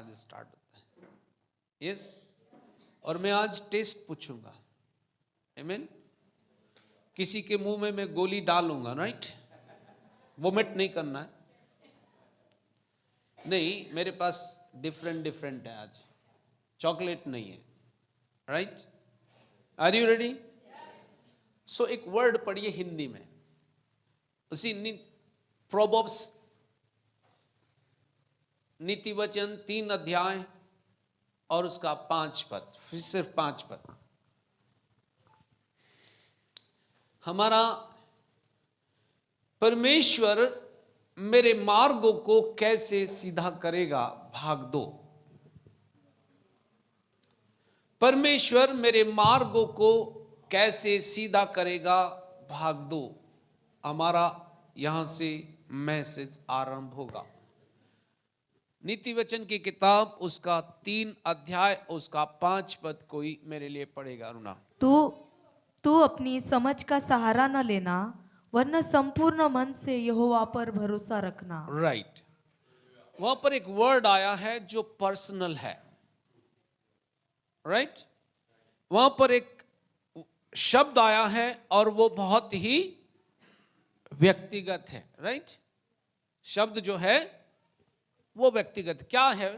आज स्टार्ट होता है। यस, और मैं आज टेस्ट पूछूंगा। आमीन। किसी के मुंह में मैं गोली डालूंगा, राइट? वोमिट नहीं करना है। नहीं, मेरे पास डिफरेंट है आज, चॉकलेट नहीं है, right? Are you ready? So एक वर्ड पढ़िए हिंदी में, उसी प्रोवर्ब्स नीति वचन 3 अध्याय और उसका 5 पद, फिर सिर्फ 5 पद। हमारा परमेश्वर मेरे मार्गों को कैसे सीधा करेगा, भाग 2। परमेश्वर मेरे मार्गों को कैसे सीधा करेगा, भाग 2। हमारा यहां से मैसेज आरंभ होगा। नीति वचन की किताब उसका 3 अध्याय उसका 5 पद कोई मेरे लिए पढ़ेगा। अरुणा, तू अपनी समझ का सहारा न लेना, वरना संपूर्ण मन से यहोवा पर भरोसा रखना। राइट। वहां पर एक वर्ड आया है जो पर्सनल है, राइट? वहां पर एक शब्द आया है और वो बहुत ही व्यक्तिगत है, राइट? शब्द जो है वो व्यक्तिगत। क्या है?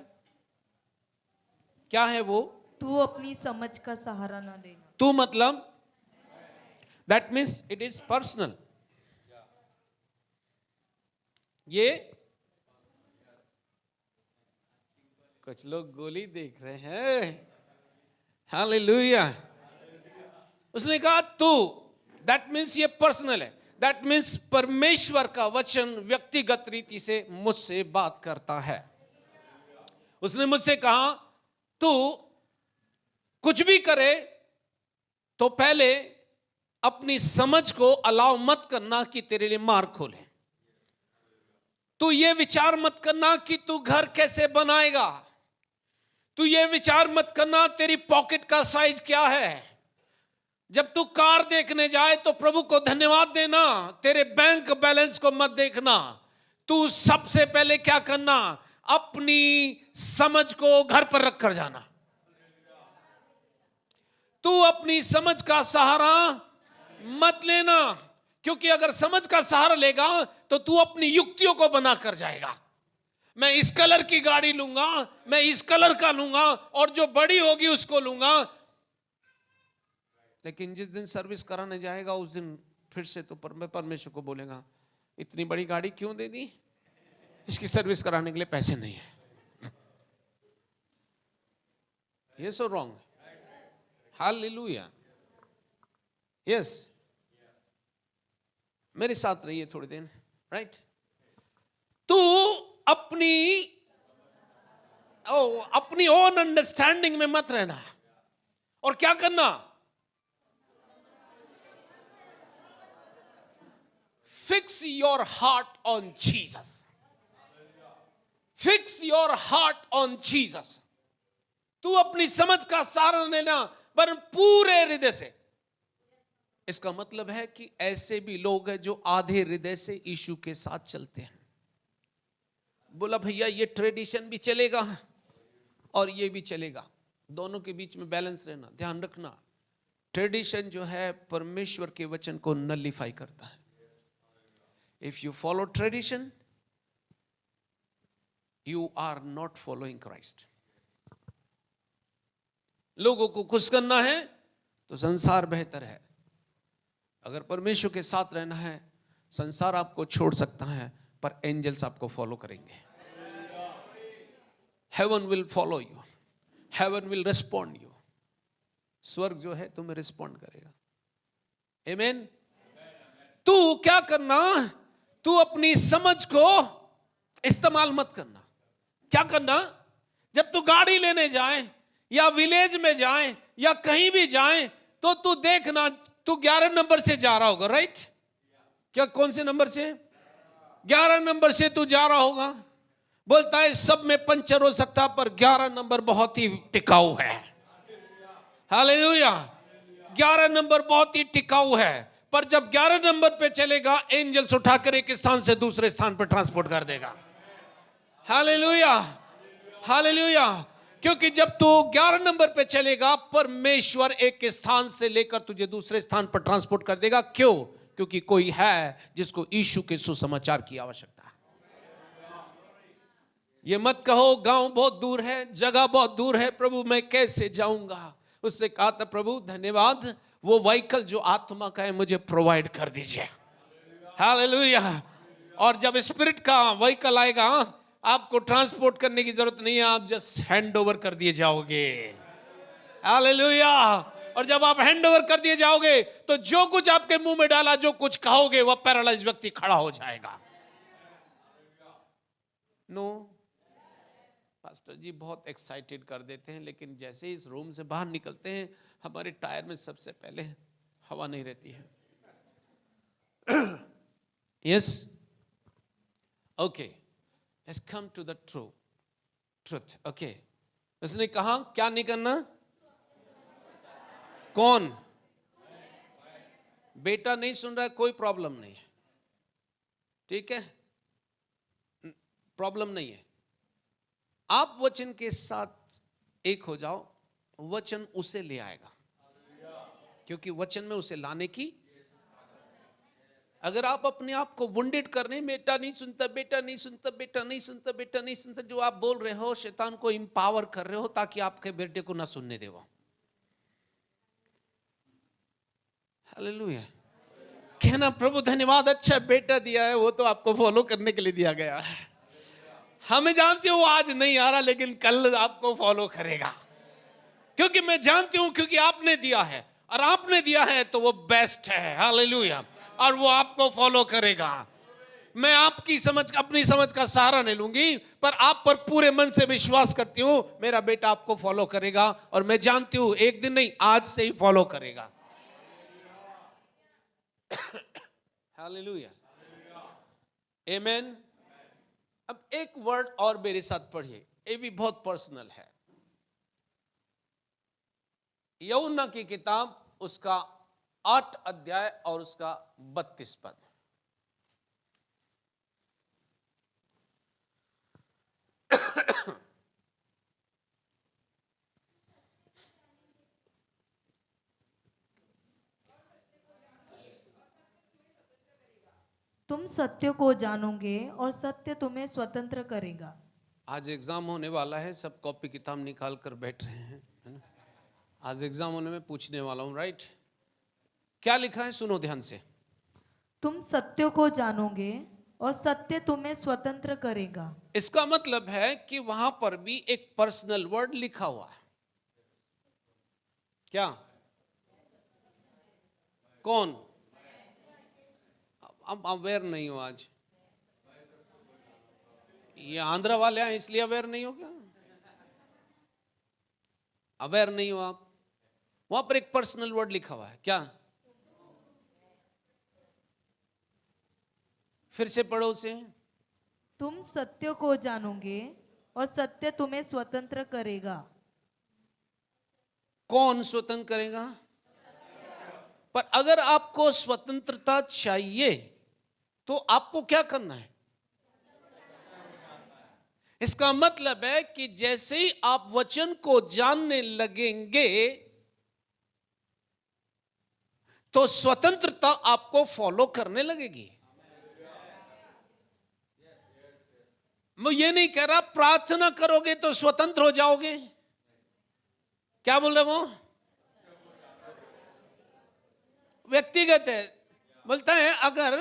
क्या है वो? तू अपनी समझ का सहारा न लेना। तू मतलब that means it is personal. ये कुछ लोग गोली देख रहे हैं। हालेलुया। उसने कहा तू, दैट मीन्स ये पर्सनल है। दैट मीन्स परमेश्वर का वचन व्यक्तिगत रीति से मुझसे बात करता है। उसने मुझसे कहा तू कुछ भी करे तो पहले अपनी समझ को अलाउ मत करना कि तेरे लिए मार्ग खोले। तू ये विचार मत करना कि तू घर कैसे बनाएगा। तू ये विचार मत करना तेरी पॉकेट का साइज क्या है। जब तू कार देखने जाए तो प्रभु को धन्यवाद देना, तेरे बैंक बैलेंस को मत देखना। तू सबसे पहले क्या करना, अपनी समझ को घर पर रख कर जाना। तू अपनी समझ का सहारा मत लेना, क्योंकि अगर समझ का सहारा लेगा तो तू अपनी युक्तियों को बना कर जाएगा। मैं इस कलर की गाड़ी लूंगा, मैं इस कलर का लूंगा और जो बड़ी होगी उसको लूंगा। लेकिन जिस दिन सर्विस कराने जाएगा उस दिन फिर से तो परमेश्वर को बोलेगा इतनी बड़ी गाड़ी क्यों दे दी, इसकी सर्विस कराने के लिए पैसे नहीं है। ये सो रॉन्ग। हालेलुया। यस, मेरे साथ रहिए थोड़ी देर, राइट? तू अपनी ओन अंडरस्टैंडिंग में मत रहना। और क्या करना? Fix your heart on Jesus. Fix your heart on Jesus. तू अपनी समझ का सहारा लेना पर पूरे हृदय से। इसका मतलब है कि ऐसे भी लोग हैं जो आधे हृदय से यीशु के साथ चलते हैं। बोला भैया ये ट्रेडिशन भी चलेगा और ये भी चलेगा, दोनों के बीच में बैलेंस रहना। ध्यान रखना, ट्रेडिशन जो है परमेश्वर के वचन को नलिफाई करता है। If you follow tradition you are not following Christ. लोगों को खुश करना है तो संसार बेहतर है। अगर परमेश्वर के साथ रहना है, संसार आपको छोड़ सकता है पर एंजल्स आपको फॉलो करेंगे। Haven will follow you, haven will respond you. स्वर्ग जो है तुम्हें रिस्पॉन्ड करेगा। आमीन। तू क्या करना, तू अपनी समझ को इस्तेमाल मत करना। क्या करना? जब तू गाड़ी लेने जाए या विलेज में जाए या कहीं भी जाए तो तू देखना तू 11 नंबर से जा रहा होगा, राइट? क्या कौन से नंबर से? 11 नंबर से तू जा रहा होगा। बोलता है सब में पंचर हो सकता पर 11 नंबर बहुत ही टिकाऊ है। हालेलुया। 11 नंबर बहुत ही टिकाऊ है। पर जब 11 नंबर पे चलेगा एंजल्स उठाकर एक स्थान से दूसरे स्थान पर ट्रांसपोर्ट कर देगा। हालेलुया। हालेलुया। क्योंकि जब तू 11 नंबर पे चलेगा, परमेश्वर एक स्थान से लेकर तुझे दूसरे स्थान पर ट्रांसपोर्ट कर देगा। क्यों? क्योंकि कोई है जिसको यीशु के सुसमाचार की आवश्यकता है। ये मत कहो गांव बहुत दूर है, जगह बहुत दूर है, प्रभु मैं कैसे जाऊंगा। उससे कहा था प्रभु धन्यवाद, वो व्हीकल जो आत्मा का है मुझे प्रोवाइड कर दीजिए। हालेलुया। और जब स्पिरिट का व्हीकल आएगा, आपको ट्रांसपोर्ट करने की जरूरत नहीं है, आप जस्ट हैंड ओवर कर दिए जाओगे। हालेलुया। और जब आप हैंड ओवर कर दिए जाओगे तो जो कुछ आपके मुंह में डाला, जो कुछ कहोगे, वह पैरालाइज व्यक्ति खड़ा हो जाएगा। नो पास्टर जी बहुत एक्साइटेड कर देते हैं, लेकिन जैसे इस रूम से बाहर निकलते हैं, हमारे टायर में सबसे पहले हवा नहीं रहती है। Yes, okay, let's come to the truth. Okay, उसने कहा क्या नहीं करना? कौन? बेटा नहीं सुन रहा है, कोई प्रॉब्लम नहीं है, ठीक है, प्रॉब्लम नहीं है। आप वचन के साथ एक हो जाओ, वचन उसे ले आएगा, क्योंकि वचन में उसे लाने की। अगर आप अपने आप को वुंडेड करने, बेटा नहीं सुनता, बेटा नहीं सुनता, बेटा नहीं सुनता, बेटा नहीं सुनता, जो आप बोल रहे हो, शैतान को इंपावर कर रहे हो ताकि आपके बेटे को ना सुनने दे वो। हालेलुया। कहना प्रभु धन्यवाद, अच्छा बेटा दिया है, वो तो आपको फॉलो करने के लिए दिया गया है। हमें जानती हूँ वो आज नहीं आ रहा, लेकिन कल आपको फॉलो करेगा, क्योंकि मैं जानती हूँ, क्योंकि आपने दिया है, और आपने दिया है तो वो बेस्ट है। हालेलुया। और वो आपको फॉलो करेगा। मैं आपकी समझ, अपनी समझ का सहारा नहीं लूंगी, पर आप पर पूरे मन से विश्वास करती हूँ, मेरा बेटा आपको फॉलो करेगा, और मैं जानती हूँ एक दिन नहीं, आज से ही फॉलो करेगा। हालेलुया, आमेन। अब एक वर्ड और मेरे साथ पढ़िए, ये भी बहुत पर्सनल है। यूहन्ना की किताब, उसका 8 अध्याय और उसका 32 पद। तुम सत्य को जानोगे और सत्य तुम्हें स्वतंत्र करेगा। आज एग्जाम होने वाला है, सब कॉपी किताब निकाल कर बैठ रहे हैं, है ना? आज एग्जाम होने में पूछने वाला हूं, राइट? क्या लिखा है, सुनो ध्यान से। तुम सत्य को जानोगे और सत्य तुम्हें स्वतंत्र करेगा। इसका मतलब है कि वहां पर भी एक पर्सनल वर्ड लिखा हुआ है। क्या? कौन? अब अवेयर नहीं हो आज? ये आंध्र वाले हैं इसलिए अवेयर नहीं हो क्या? अवेयर नहीं हो आप? वहां पर एक पर्सनल वर्ड लिखा हुआ है, क्या? फिर से पढ़ो उसे। तुम सत्य को जानोगे और सत्य तुम्हें स्वतंत्र करेगा। कौन स्वतंत्र करेगा? पर अगर आपको स्वतंत्रता चाहिए तो आपको क्या करना है? इसका मतलब है कि जैसे ही आप वचन को जानने लगेंगे तो स्वतंत्रता आपको फॉलो करने लगेगी। मैं ये नहीं कह रहा प्रार्थना करोगे तो स्वतंत्र हो जाओगे। क्या बोल रहे वो? व्यक्तिगत है। बोलता है अगर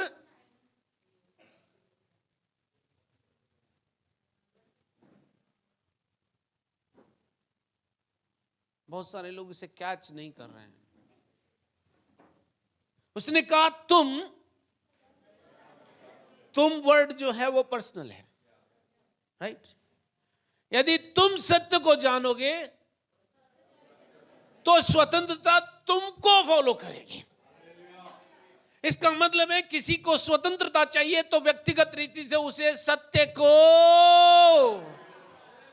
बहुत सारे लोग इसे कैच नहीं कर रहे हैं। उसने कहा तुम वर्ड जो है वो पर्सनल है, राइट? यदि तुम सत्य को जानोगे तो स्वतंत्रता तुमको फॉलो करेगी। इसका मतलब है किसी को स्वतंत्रता चाहिए तो व्यक्तिगत रीति से उसे सत्य को,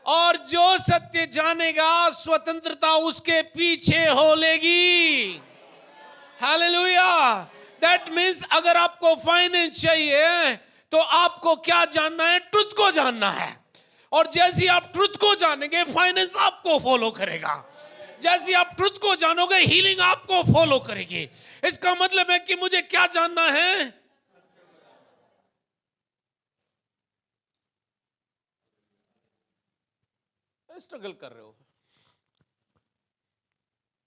और जो सत्य जानेगा स्वतंत्रता उसके पीछे हो लेगी। हालेलुया। दैट मीन्स अगर आपको फाइनेंस चाहिए तो आपको क्या जानना है? ट्रुथ को जानना है। और जैसे ही आप ट्रुथ को जानेंगे फाइनेंस आपको फॉलो करेगा। जैसे आप ट्रुथ को जानोगे हीलिंग आपको फॉलो करेगी। इसका मतलब है कि मुझे क्या जानना है? स्ट्रगल कर रहे हो,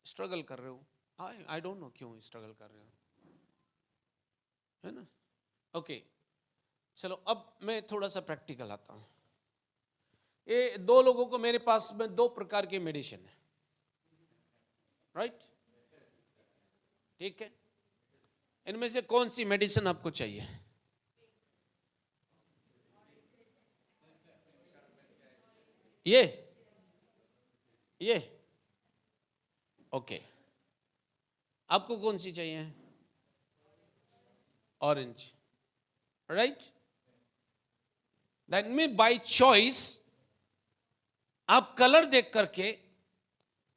स्ट्रगल कर रहे हो, आई डोंट नो क्यों स्ट्रगल कर रहे हो, है ना? ओके, चलो अब मैं थोड़ा सा प्रैक्टिकल आता हूं। ये दो लोगों को मेरे पास में दो प्रकार के मेडिसिन है, राइट? ठीक है, इनमें से कौन सी मेडिसिन आपको चाहिए? ये ओके, आपको कौन सी चाहिए? Orange, right? That mean by choice आप कलर देख करके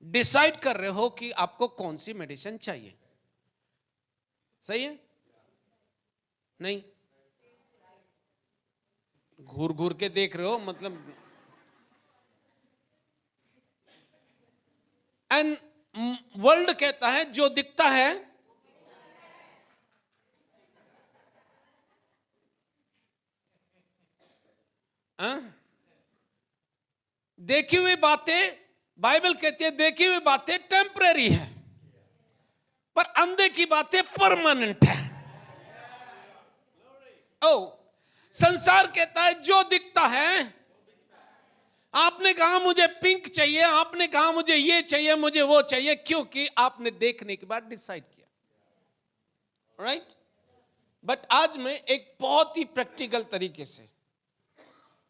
डिसाइड कर रहे हो कि आपको कौन सी मेडिसिन चाहिए। सही है? नहीं, घूर घूर के देख रहे हो मतलब। एंड वर्ल्ड कहता है जो दिखता है देखी हुई बातें, बाइबल कहती है देखी हुई बातें टेम्परेरी है, पर अनदेखी बातें परमानेंट है। ओ, संसार कहता है जो दिखता है, आपने कहा मुझे पिंक चाहिए, आपने कहा मुझे ये चाहिए, मुझे वो चाहिए, क्योंकि आपने देखने के बाद डिसाइड किया, राइट? बट आज मैं एक बहुत ही प्रैक्टिकल तरीके से,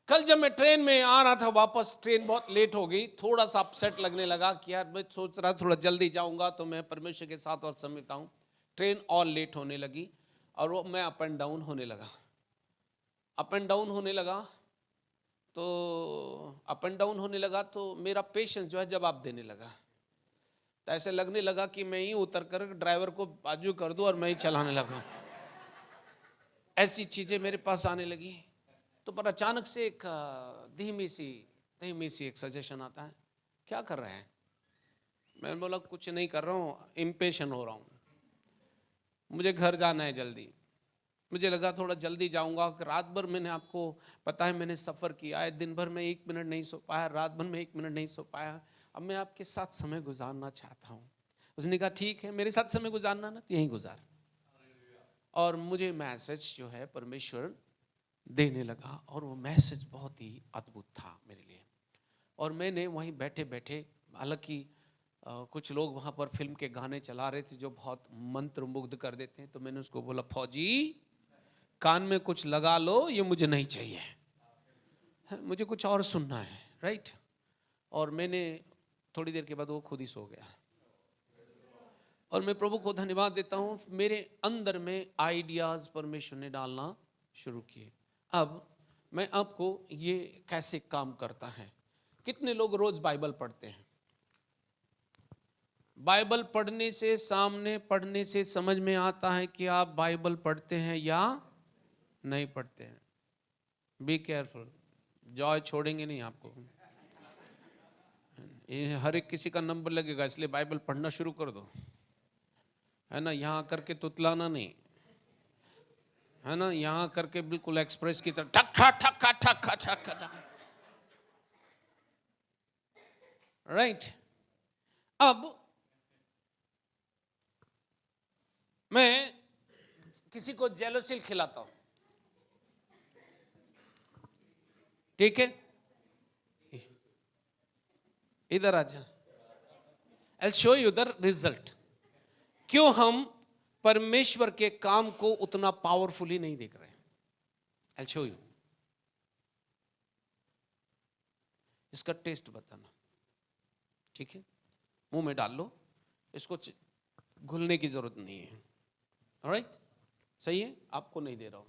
कल जब मैं ट्रेन में आ रहा था वापस, ट्रेन बहुत लेट हो गई, थोड़ा सा अपसेट लगने लगा कि यार मैं सोच रहा थोड़ा जल्दी जाऊंगा तो मैं परमेश्वर के साथ और समय बिताऊं। ट्रेन और लेट होने लगी और वो मैं अप एंड डाउन होने लगा, अप एंड डाउन होने लगा। तो अप एंड डाउन होने लगा तो मेरा पेशेंस जो है जवाब देने लगा। तो ऐसे लगने लगा कि मैं ही उतर कर ड्राइवर को बाजू कर दूं और मैं ही चलाने लगा। ऐसी चीजें मेरे पास आने लगी। तो पर अचानक से एक धीमी सी एक सजेशन आता है, क्या कर रहे हैं? मैं बोला कुछ नहीं कर रहा हूँ, इम्पेशेंट हो रहा हूँ, मुझे घर जाना है जल्दी। मुझे लगा थोड़ा जल्दी जाऊंगा। रात भर मैंने, आपको पता है मैंने सफ़र किया है, दिन भर में 1 मिनट नहीं सो पाया, रात भर में 1 मिनट नहीं सो पाया। अब मैं आपके साथ समय गुजारना चाहता हूँ। उसने कहा ठीक है, मेरे साथ समय गुजारना ना तो यहीं गुजार। और मुझे मैसेज जो है परमेश्वर देने लगा और वो मैसेज बहुत ही अद्भुत था मेरे लिए। और मैंने वहीं बैठे बैठे, हालांकि कुछ लोग वहाँ पर फिल्म के गाने चला रहे थे जो बहुत मंत्र मुग्ध कर देते हैं, तो मैंने उसको बोला फौजी कान में कुछ लगा लो, ये मुझे नहीं चाहिए, मुझे कुछ और सुनना है, राइट? और मैंने थोड़ी देर के बाद वो खुद ही सो गया। और मैं प्रभु को धन्यवाद देता हूँ, मेरे अंदर में आइडियाज परमेश्वर ने डालना शुरू किए। अब मैं आपको ये कैसे काम करता है। कितने लोग रोज बाइबल पढ़ते हैं? बाइबल पढ़ने से, सामने पढ़ने से समझ में आता है कि आप बाइबल पढ़ते हैं या नहीं पढ़ते हैं। बी केयरफुल, जॉय छोड़ेंगे नहीं आपको। ये हर एक किसी का नंबर लगेगा, इसलिए बाइबल पढ़ना शुरू कर दो, है ना? यहाँ करके तुतलाना नहीं, है ना? यहाँ करके बिल्कुल एक्सप्रेस की तरह ठक ठक ठक ठक ठक ठक ठक, राइट? अब मैं किसी को जेलोसिल खिलाता हूं, ठीक है? इधर आ जा, I show you the result. क्यों हम परमेश्वर के काम को उतना पावरफुली नहीं देख रहे? I show you. इसका टेस्ट बताना, ठीक है? मुंह में डाल लो, इसको घुलने की जरूरत नहीं है, ऑलराइट? सही है? आपको नहीं दे रहा हूं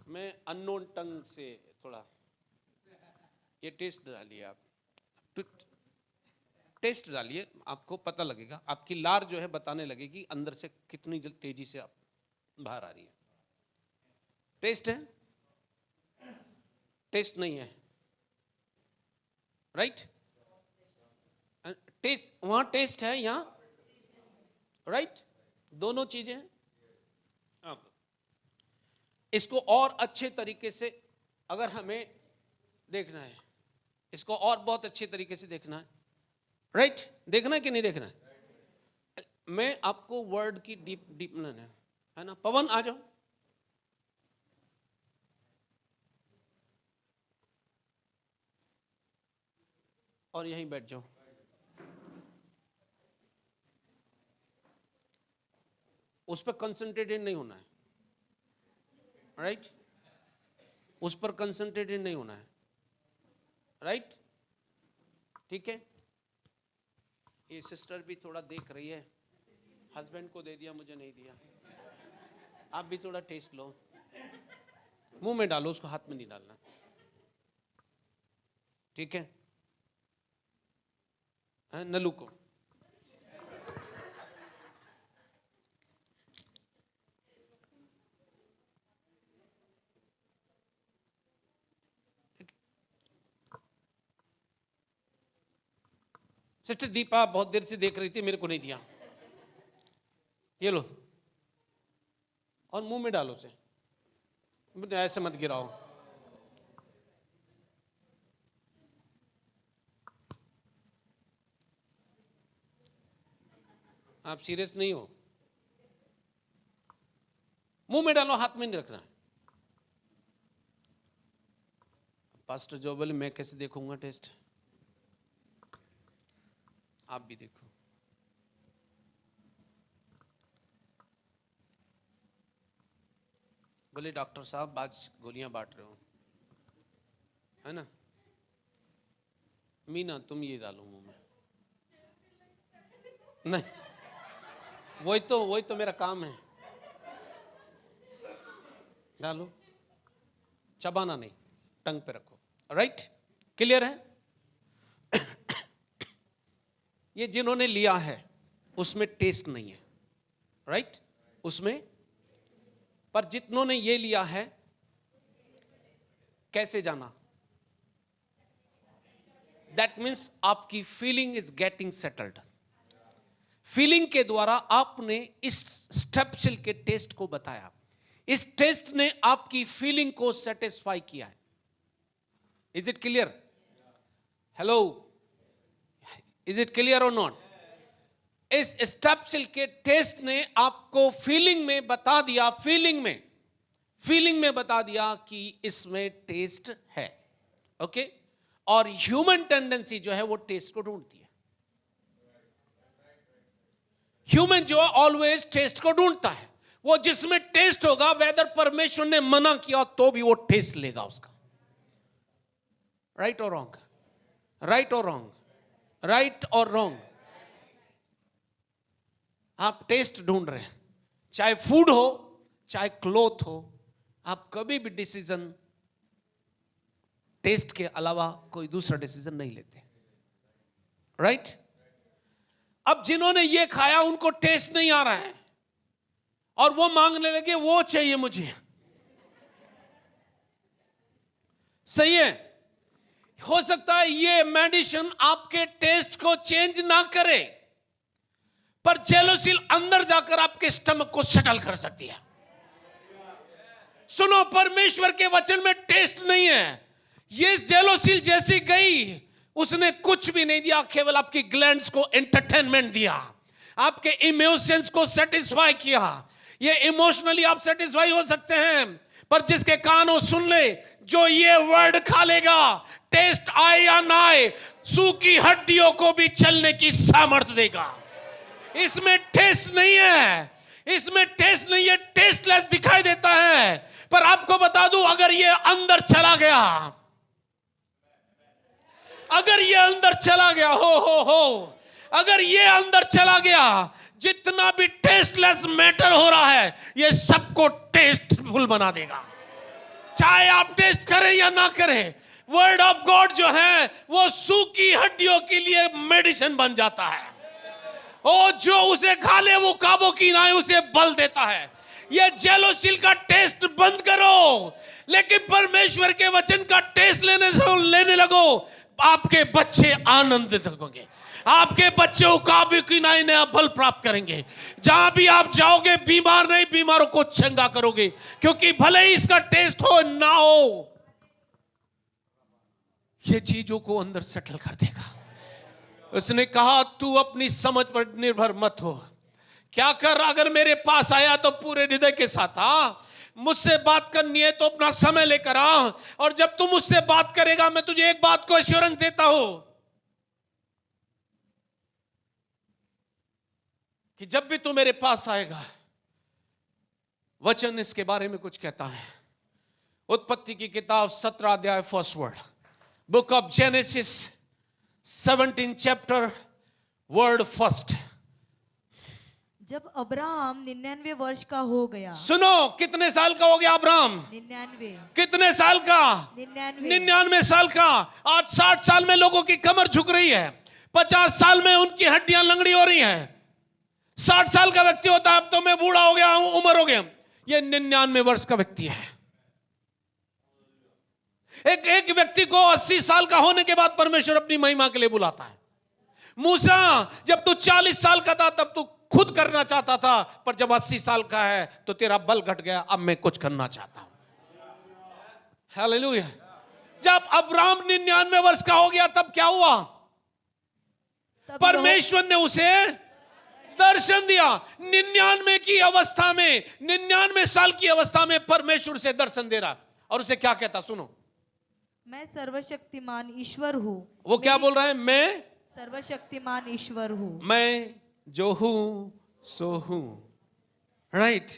मैं, अननोन टंग से थोड़ा ये टेस्ट डालिए। आप टेस्ट डालिए, आपको पता लगेगा, आपकी लार जो है बताने लगेगी अंदर से कितनी तेजी से आप बाहर आ रही है। टेस्ट है, टेस्ट नहीं है, राइट? टेस्ट, वहां टेस्ट है, यहां राइट, दोनों चीजें हैं। अब इसको और अच्छे तरीके से अगर हमें देखना है, इसको और बहुत अच्छे तरीके से देखना है, राइट? देखना है कि नहीं देखना है? मैं आपको वर्ड की डीप है ना। पवन आ जाओ। और यहीं बैठ जाओ। उस पर कंसंट्रेटेड नहीं होना है, राइट? उस पर कंसंट्रेटेड नहीं होना है, राइट? ठीक है। ये सिस्टर भी थोड़ा देख रही है, हस्बैंड को दे दिया, मुझे नहीं दिया। आप भी थोड़ा टेस्ट लो, मुंह में डालो, उसको हाथ में नहीं डालना, ठीक है? नलू को सिस्टर दीपा बहुत देर से देख रही थी, मेरे को नहीं दिया। ये लो और मुंह में डालो उसे, ऐसे मत गिराओ। आप सीरियस नहीं हो? मुंह में डालो, हाथ में नहीं रखना। पास्टर जो बोले मैं कैसे देखूंगा टेस्ट, आप भी देखो। बोले डॉक्टर साहब आज गोलियां बांट रहे हो, है ना? मीना तुम ये डालो मुंह में। नहीं, वही तो मेरा काम है। डालो, चबाना नहीं, टंग पे रखो, राइट? क्लियर है? ये जिन्होंने लिया है उसमें टेस्ट नहीं है, राइट? उसमें, पर जितनों ने ये लिया है कैसे जाना? दैट मीन्स आपकी feeling is getting settled. Feeling के द्वारा आपने इस स्टेपसिल के टेस्ट को बताया, इस टेस्ट ने आपकी फीलिंग को सेटिस्फाई किया है। Is it clear? Hello, is it clear और नॉट? इस स्टेपसिल के टेस्ट ने आपको फीलिंग में बता दिया, फीलिंग में बता दिया कि इसमें टेस्ट है, ओके? और ह्यूमन टेंडेंसी जो है वो टेस्ट को ढूंढती है। ह्यूमन जो ऑलवेज टेस्ट को ढूंढता है, वो जिसमें टेस्ट होगा, वेदर परमेश्वर ने मना किया तो भी वो टेस्ट लेगा उसका। राइट और रॉन्ग? राइट और रॉन्ग? राइट और रॉन्ग? आप टेस्ट ढूंढ रहे हैं, चाहे फूड हो चाहे क्लोथ हो, आप कभी भी डिसीजन टेस्ट के अलावा कोई दूसरा डिसीजन नहीं लेते, राइट? अब जिन्होंने ये खाया उनको टेस्ट नहीं आ रहा है और वो मांगने लगे वो चाहिए मुझे, सही है? हो सकता है ये मेडिसिन आपके टेस्ट को चेंज ना करे, पर जेलोसिल अंदर जाकर आपके स्टमक को सेटल कर सकती है। सुनो, परमेश्वर के वचन में टेस्ट नहीं है। ये जेलोसिल जैसी गई, उसने कुछ भी नहीं दिया, केवल आपकी ग्लैंड्स को एंटरटेनमेंट दिया, आपके इमोशंस को सेटिस्फाई किया। ये इमोशनली आप सेटिस्फाई हो सकते हैं, पर जिसके कान हो सुन ले, जो ये वर्ड खा लेगा, टेस्ट आए या ना आए, सूखी हड्डियों को भी चलने की सामर्थ्य देगा। इसमें टेस्ट नहीं है, इसमें टेस्ट नहीं है, टेस्टलेस दिखाई देता है। पर आपको बता दूं, अगर ये अंदर चला गया, अगर ये अंदर चला गया, हो अगर ये अंदर चला गया, जितना भी टेस्टलेस मैटर हो रहा है, ये सबको टेस्टफुल बना देगा। चाहे आप टेस्ट करें या ना करें, वर्ड ऑफ गॉड जो है वो सूखी हड्डियों के लिए मेडिसिन बन जाता है। और जो उसे खा ले वो काबो की नाई उसे बल देता है। ये जेलोसिल का टेस्ट बंद करो, लेकिन परमेश्वर के वचन का टेस्ट लेने लगो। आपके बच्चे आनंदित होंगे, आपके बच्चे उकाबी की नया बल प्राप्त करेंगे। जहां भी आप जाओगे बीमार नहीं, बीमारों को चंगा करोगे, क्योंकि भले ही इसका टेस्ट हो ना हो, ये चीजों को अंदर सेटल कर देगा। उसने कहा तू अपनी समझ पर निर्भर मत हो। क्या कर, अगर मेरे पास आया तो पूरे हृदय के साथ आ, मुझसे बात करनी है तो अपना समय लेकर आ, और जब तू मुझसे बात करेगा मैं तुझे एक बात को एश्योरेंस देता हूं कि जब भी तू मेरे पास आएगा, वचन इसके बारे में कुछ कहता है। उत्पत्ति की किताब 17 अध्याय first word, book of genesis 17 chapter word first. जब अब्राहम 99 वर्ष का हो गया। सुनो, कितने साल का हो गया अब्राहम? 99। कितने साल का? 99 साल का। आज 60 साल में लोगों की कमर झुक रही है, 50 साल में उनकी हड्डियां लंगड़ी हो रही हैं। 60 साल का व्यक्ति होता है अब तो मैं बूढ़ा हो गया हूं, उम्र हो गया। ये 99 वर्ष का व्यक्ति है। एक व्यक्ति को 80 साल का होने के बाद परमेश्वर अपनी महिमा के लिए बुलाता है। मूसा, जब तू 40 साल का था तब तू खुद करना चाहता था, पर जब 80 साल का है तो तेरा बल घट गया, अब मैं कुछ करना चाहता हूं। हालेलुया। जब अब्राहम 99 वर्ष का हो गया तब क्या हुआ? परमेश्वर ने उसे दर्शन दिया। 99 की अवस्था में, 99 साल की अवस्था में परमेश्वर से दर्शन दे रहा, और उसे क्या कहता? सुनो, मैं सर्वशक्तिमान ईश्वर हूं। वो क्या बोल रहा है? मैं सर्वशक्तिमान ईश्वर हूं। मैं जो हूं सो हूं। राइट?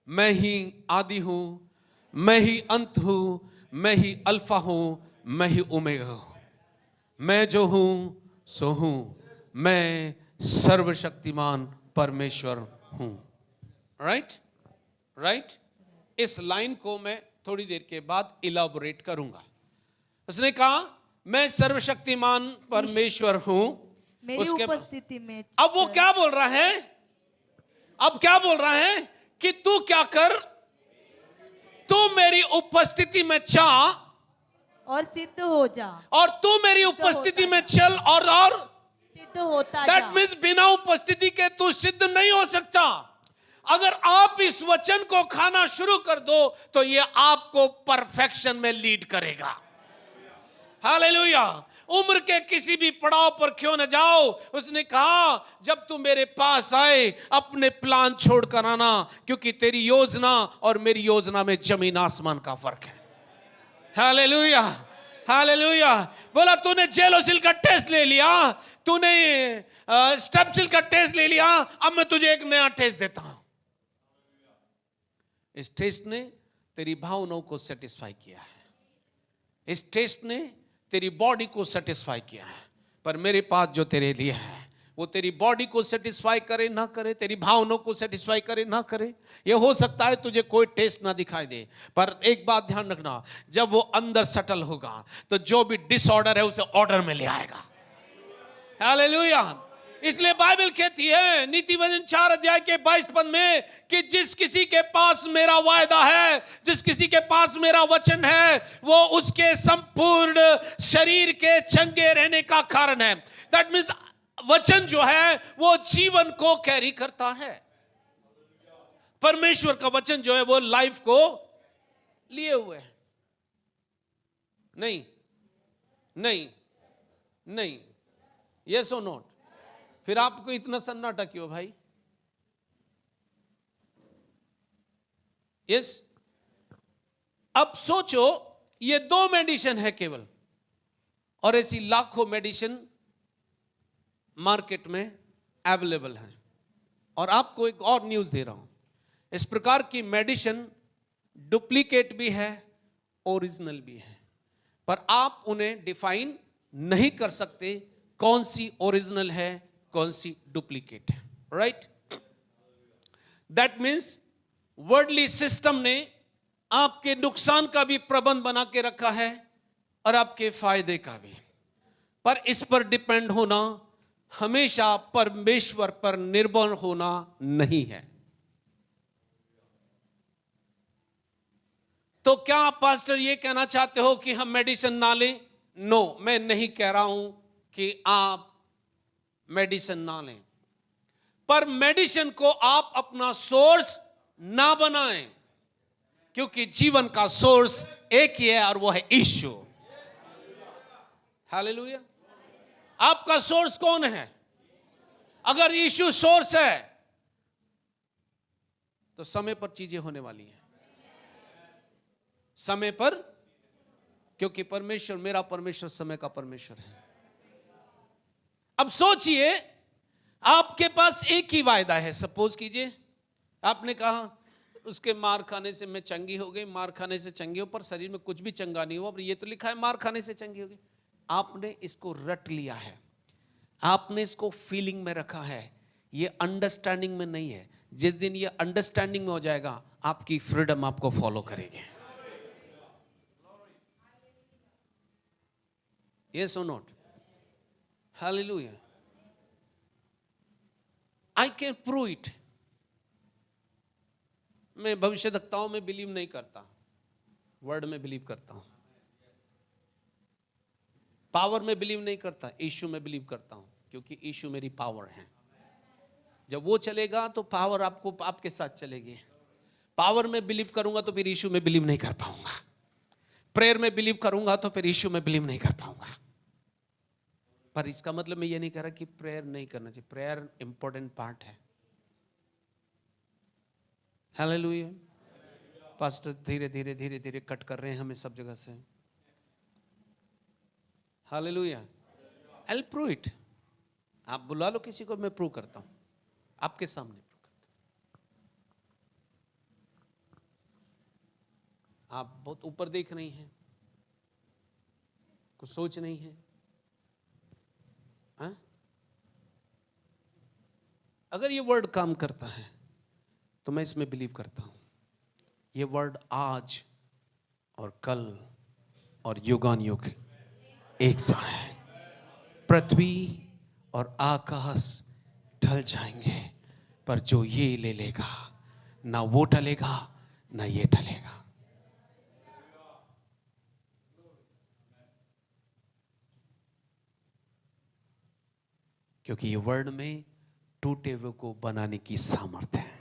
मैं ही आदि हूं, मैं ही अंत हूं, मैं ही अल्फा हूं, मैं ही ओमेगा हूं। मैं जो हूं सो हूं, मैं सर्वशक्तिमान परमेश्वर हूं। राइट? राइट? इस लाइन को मैं थोड़ी देर के बाद इलाबोरेट करूंगा। उसने कहा मैं सर्वशक्तिमान परमेश्वर हूं, मेरी उपस्थिति में। अब वो क्या बोल रहा है? अब क्या बोल रहा है कि तू क्या कर, तू मेरी उपस्थिति में चाह और सिद्ध हो जा, और तू मेरी उपस्थिति में चल और सिद्ध होता जा। दैट मीन्स बिना उपस्थिति के तू सिद्ध नहीं हो सकता। अगर आप इस वचन को खाना शुरू कर दो तो ये आपको परफेक्शन में लीड करेगा। हालेलुया। उम्र के किसी भी पड़ाव पर क्यों न जाओ, उसने कहा जब तू मेरे पास आए अपने प्लान छोड़कर आना, क्योंकि तेरी योजना और मेरी योजना में जमीन आसमान का फर्क है। Hallelujah, hallelujah. बोला तूने जेलोसिल का टेस्ट ले लिया, तूने स्टेप्सिल का टेस्ट ले लिया, अब मैं तुझे एक नया टेस्ट देता हूं। इस टेस्ट ने तेरी भावनाओं को सेटिस्फाई किया है, इस टेस्ट ने तेरी बॉडी को सेटिस्फाई किया है, पर मेरे पास जो तेरे लिए है वो तेरी बॉडी को सेटिस्फाई करे ना करे, तेरी भावनाओं को सेटिस्फाई करे ना करे। ये हो सकता है तुझे कोई टेस्ट ना दिखाई दे, पर एक बात ध्यान रखना, जब वो अंदर सेटल होगा तो जो भी डिसऑर्डर है उसे ऑर्डर में ले आएगा। हालेलुया। इसलिए बाइबल कहती है नीति वचन 4 अध्याय के 22 पद में कि जिस किसी के पास मेरा वायदा है, जिस किसी के पास मेरा वचन है, वो उसके संपूर्ण शरीर के चंगे रहने का कारण है। दैट मीन्स वचन जो है वो जीवन को कैरी करता है। परमेश्वर का वचन जो है वो लाइफ को लिए हुए है। नहीं नहीं नहीं, यस और नॉट? फिर आपको इतना सन्नाटा क्यों भाई? यस। अब सोचो, ये 2 मेडिसिन है केवल, और ऐसी लाखों मेडिसिन मार्केट में अवेलेबल है। और आपको एक और न्यूज़ दे रहा हूं, इस प्रकार की मेडिसिन डुप्लीकेट भी है, ओरिजिनल भी है, पर आप उन्हें डिफाइन नहीं कर सकते कौन सी ओरिजिनल है कौन सी डुप्लीकेट है। Right? That means worldly system ने आपके नुकसान का भी प्रबंध बना के रखा है और आपके फायदे का भी, पर इस पर डिपेंड होना हमेशा परमेश्वर पर निर्भर होना नहीं है। तो क्या आप पास्टर ये कहना चाहते हो कि हम मेडिसिन ना लें? नो, मैं नहीं कह रहा हूं कि आप मेडिसिन ना लें, पर मेडिसिन को आप अपना सोर्स ना बनाएं, क्योंकि जीवन का सोर्स एक ही है और वो है यीशु। हालेलुया। आपका सोर्स कौन है? अगर यीशु सोर्स है तो समय पर चीजें होने वाली हैं, समय पर, क्योंकि परमेश्वर, मेरा परमेश्वर समय का परमेश्वर है। अब सोचिए, आपके पास एक ही वायदा है। सपोज कीजिए आपने कहा उसके मार खाने से मैं चंगी हो गई, मार खाने से चंगी हो, पर शरीर में कुछ भी चंगा नहीं हुआ, पर ये तो लिखा है मार खाने से चंगी हो गई। आपने इसको रट लिया है, आपने इसको फीलिंग में रखा है, ये अंडरस्टैंडिंग में नहीं है। जिस दिन ये अंडरस्टैंडिंग में हो जाएगा, आपकी फ्रीडम आपको फॉलो करेगी। Yes or not? Hallelujah. I can prove it. मैं भविष्यद्वक्ताओं में बिलीव नहीं करता, वर्ड में बिलीव करता हूं। पावर में बिलीव नहीं करता, यीशु में बिलीव करता हूं, क्योंकि यीशु मेरी पावर है। जब वो चलेगा तो पावर आपको आपके साथ चलेगी। पावर में बिलीव करूंगा तो फिर यीशु में बिलीव नहीं कर पाऊंगा। प्रेयर में बिलीव करूंगा तो फिर यीशु में बिलीव नहीं कर पाऊंगा। पर इसका मतलब मैं ये नहीं कह रहा कि प्रेयर नहीं करना चाहिए, प्रेयर इंपॉर्टेंट पार्ट है। हालेलुया। पास्टर धीरे धीरे धीरे धीरे कट कर रहे हैं हमें सब जगह से। Hallelujah. I will prove it. आप बुला लो किसी को, मैं प्रूव करता हूं आपके सामने। प्रूव करता हूं। आप बहुत ऊपर देख रही हैं, कुछ सोच नहीं है। हाँ? अगर ये वर्ड काम करता है तो मैं इसमें बिलीव करता हूं। ये वर्ड आज और कल और युगान युग एक सा है। पृथ्वी और आकाश ढल जाएंगे, पर जो ये ले लेगा, ना वो टलेगा ना ये टलेगा। क्योंकि ये वर्ड में टूटे हुए को बनाने की सामर्थ्य है।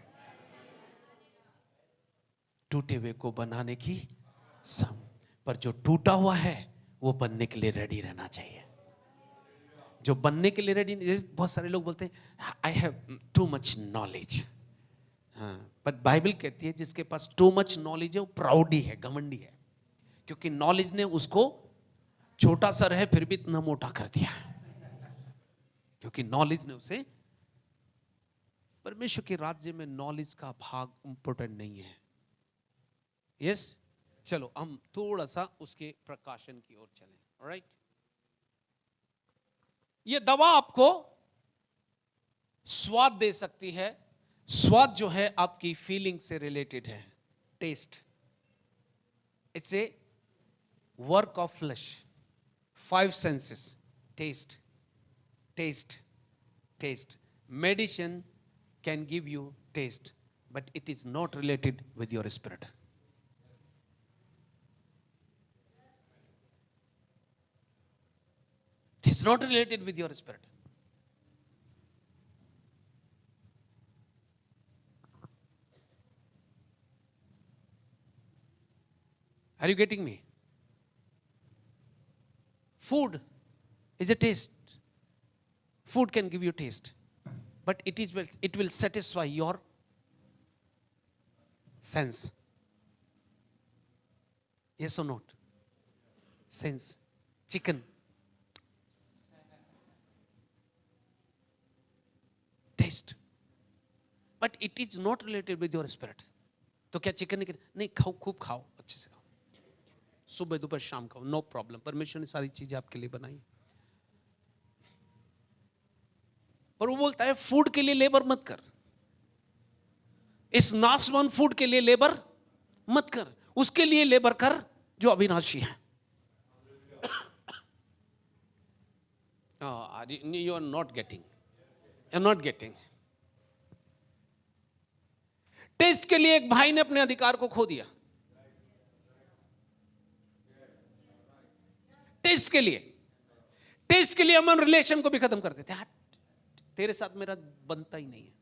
टूटे हुए को बनाने की पर जो टूटा हुआ है वो बनने के लिए रेडी रहना चाहिए। जो बनने के लिए रेडी, बहुत सारे लोग बोलते हैं I have too much knowledge. हाँ, पर बाइबल कहती है जिसके पास टू मच नॉलेज है वो प्राउडी है, घमंडी है, क्योंकि नॉलेज ने उसको छोटा सा रहे फिर भी इतना मोटा कर दिया, क्योंकि नॉलेज ने उसे। परमेश्वर के राज्य में नॉलेज का भाग इंपॉर्टेंट नहीं है। यस, चलो हम थोड़ा सा उसके प्रकाशन की ओर चलें। ऑलराइट, ये दवा आपको स्वाद दे सकती है। स्वाद जो है आपकी फीलिंग से रिलेटेड है। Taste, it's a work of flesh, 5 senses. Taste, taste, taste. Medicine can give you taste, but it is not related with your spirit. It is not related with your spirit. Are you getting me? Food is a taste. Food can give you taste, but it will satisfy your sense. Yes or not? Sense. Chicken. Taste. But it is not related with your spirit. तो क्या chicken नहीं खाओ, खूब खाओ, अच्छे से खाओ, सुबह दोपहर शाम खाओ, नो प्रॉब्लम। परमेश्वर ने सारी चीजें आपके लिए बनाई। पर वो बोलता है फूड के लिए लेबर मत कर, इस नाशवान फूड के लिए लेबर मत कर, उसके लिए लेबर कर जो अविनाशी है। You are not getting. I'm not getting. Taste के लिए एक भाई ने अपने अधिकार को खो दिया। टेस्ट के लिए, टेस्ट के लिए हम रिलेशन को भी खत्म कर देते हैं। तेरे साथ मेरा बनता ही नहीं है।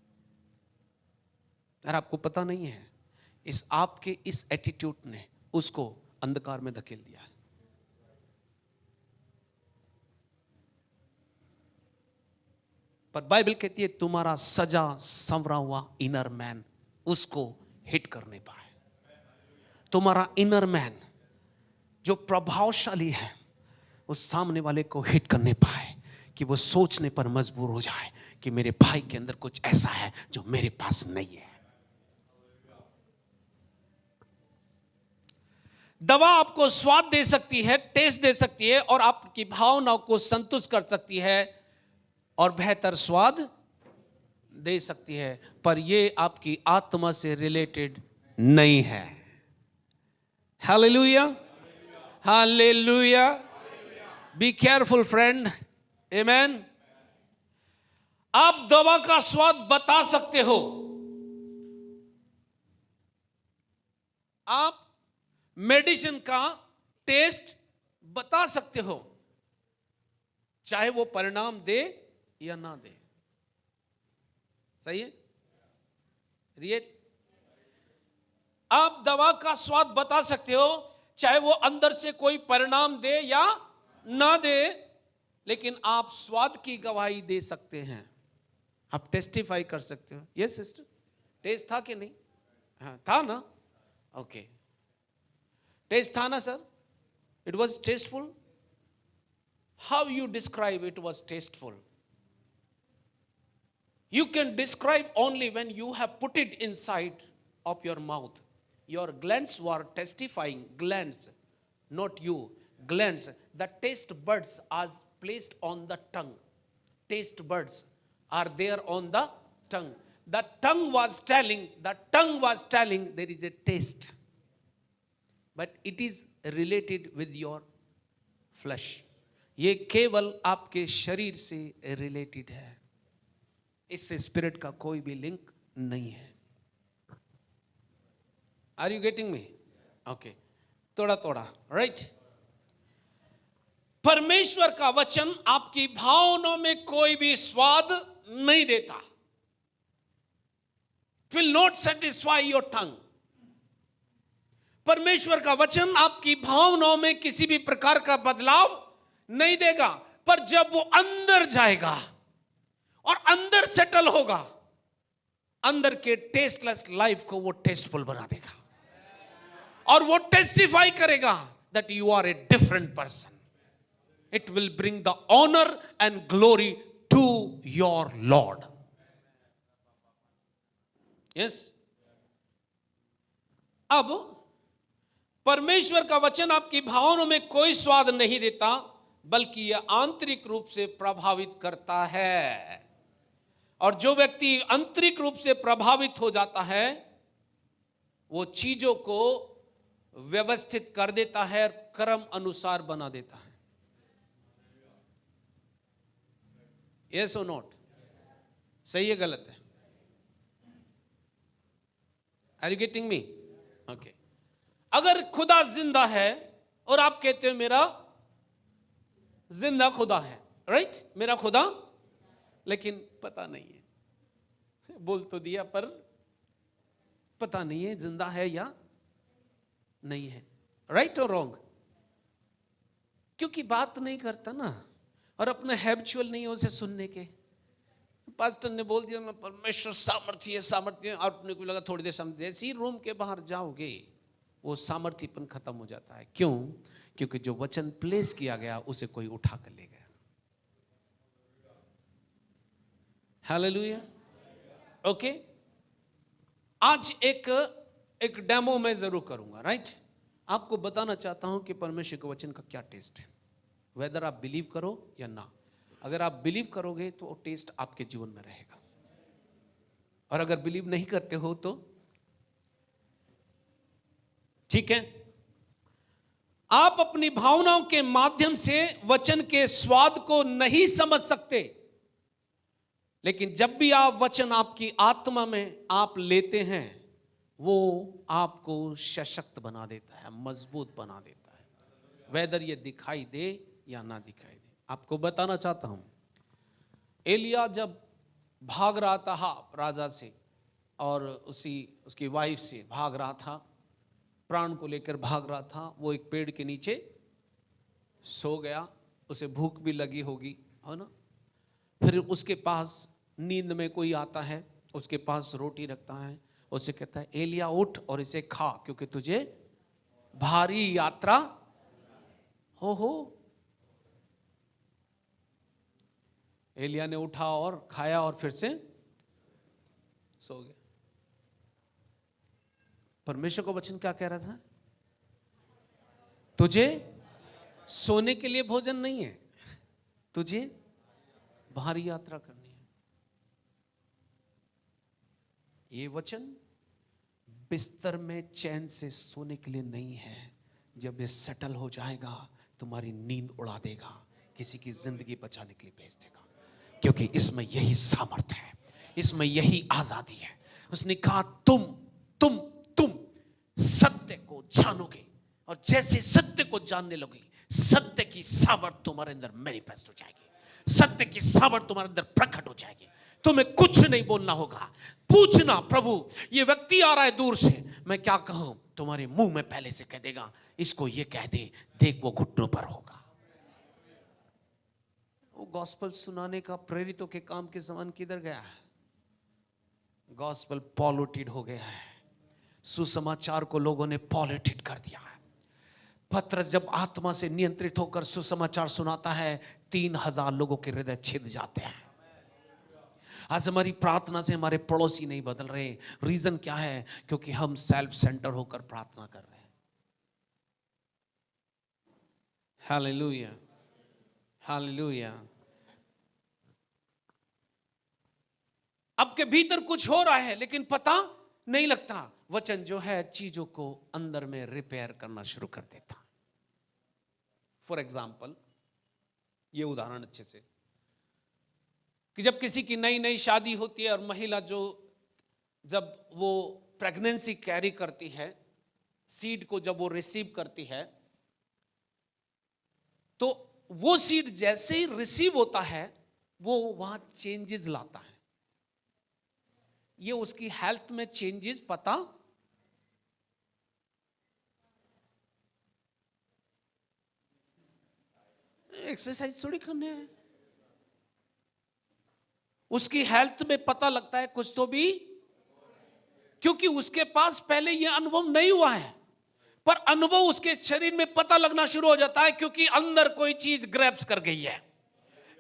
अगर आपको पता नहीं है, इस आपके इस एटीट्यूड ने उसको अंधकार में धकेल दिया है। पर बाइबल कहती है तुम्हारा सजा संवरा हुआ इनर मैन उसको हिट कर नहीं पाए। तुम्हारा इनर मैन जो प्रभावशाली है, उस सामने वाले को हिट करने पाए कि वो सोचने पर मजबूर हो जाए कि मेरे भाई के अंदर कुछ ऐसा है जो मेरे पास नहीं है। दवा आपको स्वाद दे सकती है, टेस्ट दे सकती है, और आपकी भावनाओं को संतुष्ट कर सकती है और बेहतर स्वाद दे सकती है, पर यह आपकी आत्मा से रिलेटेड नहीं है। Hallelujah, hallelujah. Be careful friend, amen. आप दवा का स्वाद बता सकते हो, आप मेडिसिन का टेस्ट बता सकते हो, चाहे वो परिणाम दे या ना दे। सही है? रियल। आप दवा का स्वाद बता सकते हो, चाहे वो अंदर से कोई परिणाम दे या ना दे, लेकिन आप स्वाद की गवाही दे सकते हैं। आप टेस्टिफाई कर सकते हो। यस सिस्टर, टेस्ट था कि नहीं? हाँ था ना? ओके, टेस्ट था ना sir? It was tasteful. How you describe it was tasteful? You can describe only when you have put it inside of your mouth. Your glands were testifying. Glands, not you. Glands. The taste buds are placed on the tongue. Taste buds are there on the tongue. The tongue was telling there is a taste. But it is related with your flesh. ये केवल आपके शरीर से related है, इससे spirit का कोई भी लिंक नहीं है। Are you getting me? Okay, थोड़ा थोड़ा, राइट। परमेश्वर का वचन आपकी भावनाओं में कोई भी स्वाद नहीं देता। Will not satisfy your tongue. परमेश्वर का वचन आपकी भावनाओं में किसी भी प्रकार का बदलाव नहीं देगा, पर जब वो अंदर जाएगा और अंदर सेटल होगा, अंदर के टेस्टलेस लाइफ को वो टेस्टफुल बना देगा, और वो टेस्टिफाई करेगा that you are a different person. It will bring the honour and glory to your lord. Yes. अब परमेश्वर का वचन आपकी भावनाओं में कोई स्वाद नहीं देता, बल्कि यह आंतरिक रूप से प्रभावित करता है। और जो व्यक्ति आंतरिक रूप से प्रभावित हो जाता है, वो चीजों को व्यवस्थित कर देता है और क्रम अनुसार बना देता है। यस और नॉट? सही है गलत है? Are you getting me? Okay. अगर खुदा जिंदा है और आप कहते हो मेरा जिंदा खुदा है, राइट? मेरा खुदा, लेकिन पता नहीं है। बोल तो दिया पर पता नहीं है जिंदा है या नहीं है। राइट और रॉन्ग? क्योंकि बात नहीं करता ना, और अपने हैबिचुअल नहीं है उसे सुनने के। पास्टर ने बोल दिया मैं परमेश्वर सामर्थ्य है, और अपने को लगा थोड़ी देर सामर्थ्य, जैसे ही रूम के बाहर जाओगे वो सामर्थ्यपन खत्म हो जाता है। क्यों? क्योंकि जो वचन प्लेस किया गया उसे कोई उठा कर ले गया। हालेलुया। ओके, आज एक डेमो मैं जरूर करूंगा, राइट? आपको बताना चाहता हूं कि परमेश्वर के वचन का क्या टेस्ट है, वेदर आप बिलीव करो या ना। अगर आप बिलीव करोगे तो वो टेस्ट आपके जीवन में रहेगा, और अगर बिलीव नहीं करते हो तो ठीक है। आप अपनी भावनाओं के माध्यम से वचन के स्वाद को नहीं समझ सकते, लेकिन जब भी आप वचन आपकी आत्मा में आप लेते हैं, वो आपको सशक्त बना देता है, मजबूत बना देता है, वेदर ये दिखाई दे या ना दिखाई दे। आपको बताना चाहता हूं, एलिया जब भाग रहा था राजा से और उसकी वाइफ से भाग रहा था, प्राण को लेकर भाग रहा था, वो एक पेड़ के नीचे सो गया। उसे भूख भी लगी होगी, है ना। फिर उसके पास नींद में कोई आता है, उसके पास रोटी रखता है, उसे कहता है एलिया उठ और इसे खा, क्योंकि तुझे भारी यात्रा हो। एलिया ने उठा और खाया और फिर से सो गया। परमेश्वर का वचन क्या कह रहा था? तुझे सोने के लिए भोजन नहीं है, तुझे भारी यात्रा करनी है। ये वचन बिस्तर में चैन से सोने के लिए नहीं है। जब ये सेटल हो जाएगा, तुम्हारी नींद उड़ा देगा, किसी की जिंदगी बचाने के लिए भेज देगा, क्योंकि इसमें यही सामर्थ्य है, इसमें यही आजादी है। उसने कहा तुम सत्य को जानोगे, और जैसे सत्य को जानने लगोगे, सत्य की सामर्थ तुम्हारे अंदर मैनिफेस्ट हो जाएगी, सत्य की सामर्थ तुम्हारे अंदर प्रकट हो जाएगी। तुम्हें कुछ नहीं बोलना होगा। पूछना, प्रभु ये व्यक्ति आ रहा है दूर से, मैं क्या कहूं? तुम्हारे मुंह में पहले से कह देगा, इसको ये कह दे, देख वो घुटनों पर होगा। वो गॉस्पेल सुनाने का प्रेरितों के काम के समान किधर गया है? गॉस्पेल पॉल्यूटेड हो गया है। सुसमाचार को लोगों ने पॉल्यूटेड कर दिया है। पतरस जब आत्मा से नियंत्रित होकर सुसमाचार सुनाता है, 3000 लोगों के हृदय छिद जाते हैं। आज हमारी प्रार्थना से हमारे पड़ोसी नहीं बदल रहे। रीजन क्या है? क्योंकि हम सेल्फ सेंटर होकर प्रार्थना कर रहे हैं। Hallelujah, hallelujah. आपके भीतर कुछ हो रहा है लेकिन पता नहीं लगता। वचन जो है चीजों को अंदर में रिपेयर करना शुरू कर देता। फॉर एग्जाम्पल, ये उदाहरण अच्छे से, कि जब किसी की नई नई शादी होती है और महिला जब वो प्रेगनेंसी कैरी करती है, सीड को जब वो रिसीव करती है, तो वो सीड जैसे ही रिसीव होता है, वो वहां चेंजेस लाता है। ये उसकी हेल्थ में चेंजेस पता एक्सरसाइज थोड़ी करने हैं, उसकी हेल्थ में पता लगता है कुछ तो भी, क्योंकि उसके पास पहले यह अनुभव नहीं हुआ है। पर अनुभव उसके शरीर में पता लगना शुरू हो जाता है, क्योंकि अंदर कोई चीज ग्रैब्स कर गई है।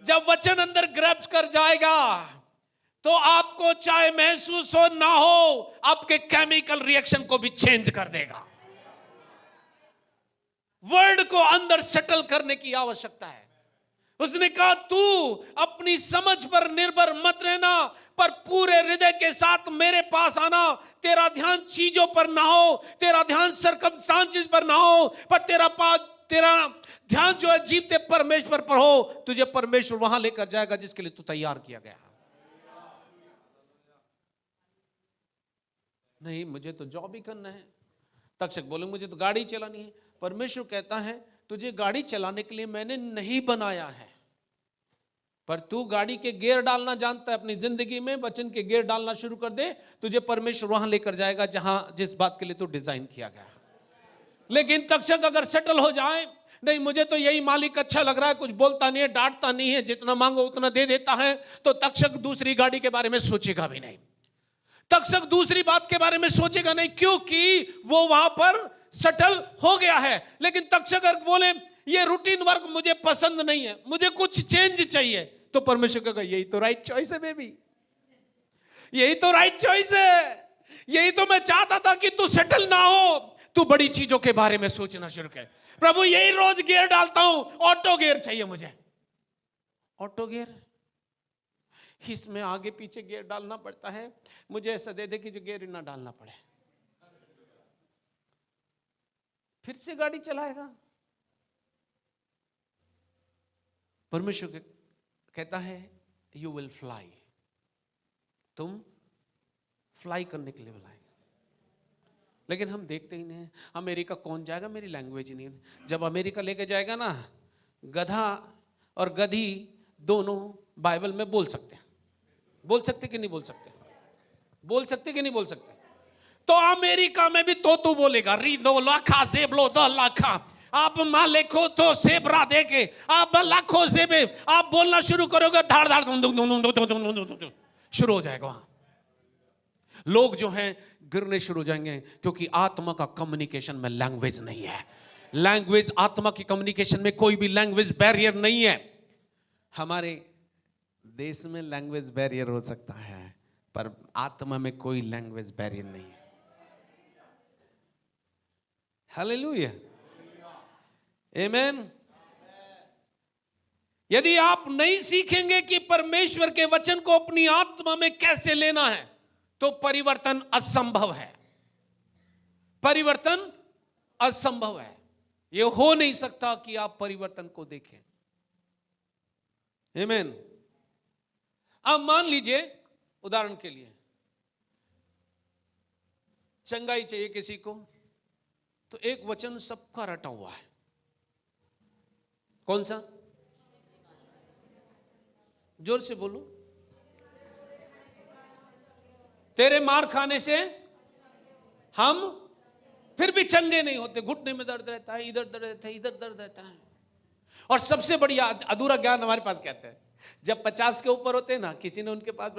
जब वचन अंदर ग्रैब्स कर जाएगा, तो आपको चाहे महसूस हो ना हो, आपके केमिकल रिएक्शन को भी चेंज कर देगा। वर्ड को अंदर सेटल करने की आवश्यकता है। उसने कहा तू अपनी समझ पर निर्भर मत रहना, पर पूरे हृदय के साथ मेरे पास आना। तेरा ध्यान चीजों पर ना हो, तेरा ध्यान सर्कमस्टांसेस पर ना हो, पर तेरा ध्यान जो है जीवते परमेश्वर पर हो। तुझे परमेश्वर वहां लेकर जाएगा जिसके लिए तू तैयार किया गया। नहीं, मुझे तो जॉब ही करना है। तक्षक बोले मुझे तो गाड़ी चलानी है। परमेश्वर कहता है तुझे गाड़ी चलाने के लिए मैंने नहीं बनाया है, पर तू गाड़ी के गियर डालना जानता है। अपनी जिंदगी में वचन के गियर डालना शुरू कर दे, तुझे परमेश्वर वहां लेकर जाएगा जहां जिस बात के लिए तू डिजाइन किया गया। लेकिन तक्षक अगर सेटल हो जाए, नहीं मुझे तो यही मालिक अच्छा लग रहा है, कुछ बोलता नहीं है, डांटता नहीं है, जितना मांगो उतना दे देता है, तो तक्षक दूसरी गाड़ी के बारे में सोचेगा भी नहीं। तक्षक दूसरी बात के बारे में सोचेगा नहीं, क्योंकि वो वहां पर सेटल हो गया है। लेकिन तक्षक अगर बोले ये रूटीन वर्क मुझे पसंद नहीं है, मुझे कुछ चेंज चाहिए, तो परमेश्वर कहेगा यही तो राइट चॉइस है बेबी, यही तो राइट चॉइस है। यही तो मैं चाहता था कि तू सेटल ना हो, तू बड़ी चीजों के बारे में सोचना शुरू कर। प्रभु यही रोज गियर डालता हूं, ऑटो गियर चाहिए मुझे। ऑटो गियर, इसमें आगे पीछे गियर डालना पड़ता है, मुझे ऐसा दे दे कि जो गियर ना डालना पड़े। फिर से गाड़ी चलाएगा। परमेश्वर कहता है यू विल फ्लाई, तुम फ्लाई करने के लिए बुलाएगा। लेकिन हम देखते ही नहीं। अमेरिका कौन जाएगा, मेरी लैंग्वेज नहीं है। जब अमेरिका लेके जाएगा ना, गधा और गधी दोनों बाइबल में बोल सकते हैं। बोल सकते कि नहीं बोल सकते? बोल सकते कि नहीं बोल सकते? तो अमेरिका में भी तू बोलेगा, री दो लाखा जेबलो दो लाखा, आप मालिको तो सेबरा देके आप लाखों जेबे आप बोलना शुरू करोगे, धाड़ धाड़ शुरू हो जाएगा। वहां लोग जो हैं गिरने शुरू हो जाएंगे, क्योंकि आत्मा का कम्युनिकेशन में लैंग्वेज नहीं है। लैंग्वेज, आत्मा की कम्युनिकेशन में कोई भी लैंग्वेज बैरियर नहीं है। हमारे देश में लैंग्वेज बैरियर हो सकता है, पर आत्मा में कोई लैंग्वेज बैरियर नहीं है। हालेलुया, आमेन। यदि आप नहीं सीखेंगे कि परमेश्वर के वचन को अपनी आत्मा में कैसे लेना है, तो परिवर्तन असंभव है। परिवर्तन असंभव है। यह हो नहीं सकता कि आप परिवर्तन को देखें। आमेन। अब मान लीजिए, उदाहरण के लिए, चंगाई चाहिए किसी को, तो एक वचन सबका रटा हुआ है। कौन सा? जोर से बोलो। तेरे मार खाने से हम फिर भी चंगे नहीं होते। घुटने में दर्द रहता है, इधर दर्द रहता है, इधर दर्द रहता है। और सबसे बढ़िया अधूरा ज्ञान हमारे पास कहते हैं, जब 50 के ऊपर होते हैं ना, किसी ने उनके पास,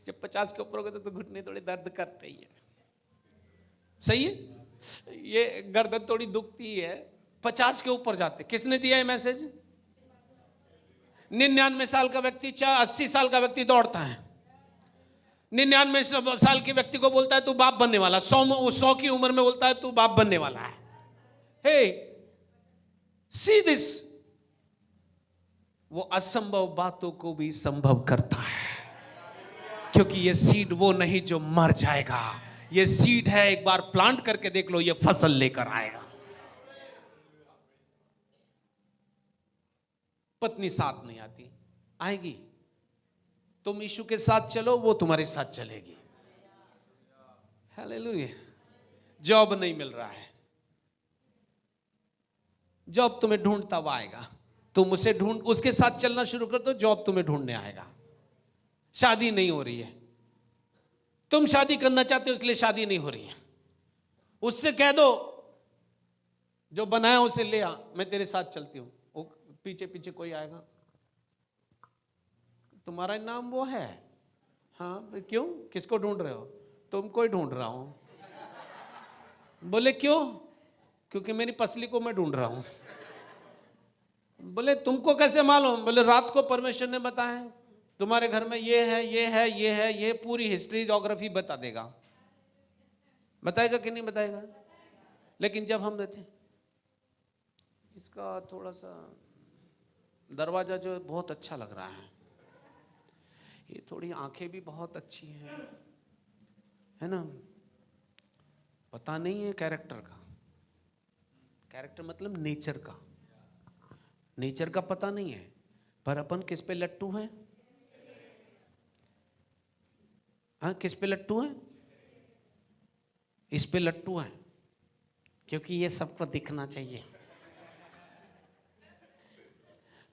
जब 50 के ऊपर हो गए तो घुटने थोड़े दर्द करते ही है। सही है, ये गर्दन थोड़ी दुखती है। 50 के ऊपर जाते। किसने दिया है मैसेज? 99 साल का व्यक्ति 80 साल का व्यक्ति दौड़ता है। 99 साल के व्यक्ति को बोलता है तू बाप बनने वाला, 100 की उम्र में बोलता है तू बाप बनने वाला है। हे, सी दिस। वो असंभव बातों को भी संभव करता है, क्योंकि ये सीड वो नहीं जो मर जाएगा। ये सीड है, एक बार प्लांट करके देख लो, ये फसल लेकर आएगा। पत्नी साथ नहीं आती, आएगी। तुम यीशु के साथ चलो, वो तुम्हारे साथ चलेगी। हालेलुया। जॉब नहीं मिल रहा है, जॉब तुम्हें ढूंढता हुआ आएगा। तुम उसे ढूंढ, उसके साथ चलना शुरू कर दो, जॉब तुम्हें ढूंढने आएगा। शादी नहीं हो रही है, तुम शादी करना चाहते हो इसलिए शादी नहीं हो रही है, उससे कह दो जो बनाया उसे ले आ, मैं तेरे साथ चलती हूं। वो पीछे पीछे कोई आएगा, तुम्हारा नाम वो है? हाँ, क्यों? किसको ढूंढ रहे हो? तुमको ही ढूंढ रहा हूं। बोले क्यों? क्योंकि मेरी पसली को मैं ढूंढ रहा हूं। बोले तुमको कैसे मालूम? बोले रात को परमेश्वर ने बताया, तुम्हारे घर में ये है, ये है, ये है, ये पूरी हिस्ट्री ज्योग्राफी बता देगा। बताएगा कि नहीं बताएगा? लेकिन जब हम देते, इसका थोड़ा सा दरवाजा जो है बहुत अच्छा लग रहा है, ये थोड़ी आंखें भी बहुत अच्छी हैं, है ना? पता नहीं है कैरेक्टर का। कैरेक्टर मतलब नेचर का। नेचर का पता नहीं है, पर अपन किस पे लट्टू हैं? हाँ, किस पे लट्टू हैं? इस पे लट्टू हैं, क्योंकि ये सबको दिखना चाहिए।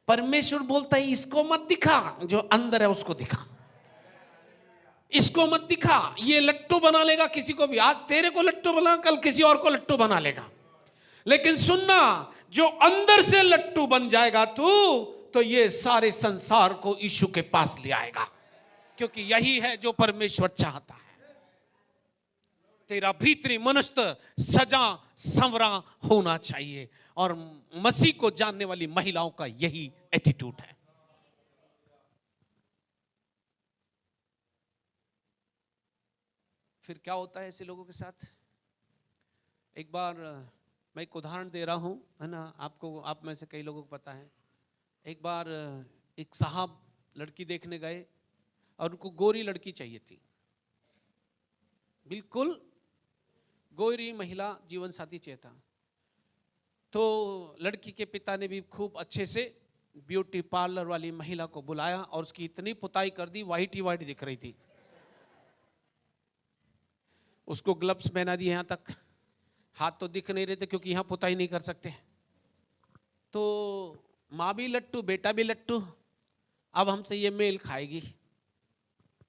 परमेश्वर बोलता है इसको मत दिखा, जो अंदर है उसको दिखा। इसको मत दिखा, ये लट्टू बना लेगा किसी को भी। आज तेरे को लट्टू बना, कल किसी और को लट्टू बना लेगा। लेकिन सुनना, जो अंदर से लट्टू बन जाएगा तो ये सारे संसार को यीशु के पास ले आएगा, क्योंकि यही है जो परमेश्वर चाहता है। तेरा भीतरी मनुष्य सजा संवरा होना चाहिए, और मसीह को जानने वाली महिलाओं का यही एटीट्यूड है। फिर क्या होता है ऐसे लोगों के साथ? एक बार मैं एक उदाहरण दे रहा हूं, है ना? आपको, आप में से कई लोगों को पता है। एक बार एक साहब लड़की देखने गए और उनको गोरी लड़की चाहिए थी, बिल्कुल गोरी महिला जीवन साथी चाहिए था। तो लड़की के पिता ने भी खूब अच्छे से ब्यूटी पार्लर वाली महिला को बुलाया और उसकी इतनी पुताई कर दी, वाइट ही वाइट दिख रही थी। उसको ग्लव्स पहना दिए, यहां तक हाथ तो दिख नहीं रहे थे क्योंकि यहां पुताई नहीं कर सकते। तो माँ भी लट्टू, बेटा भी लट्टू, अब हमसे ये मेल खाएगी,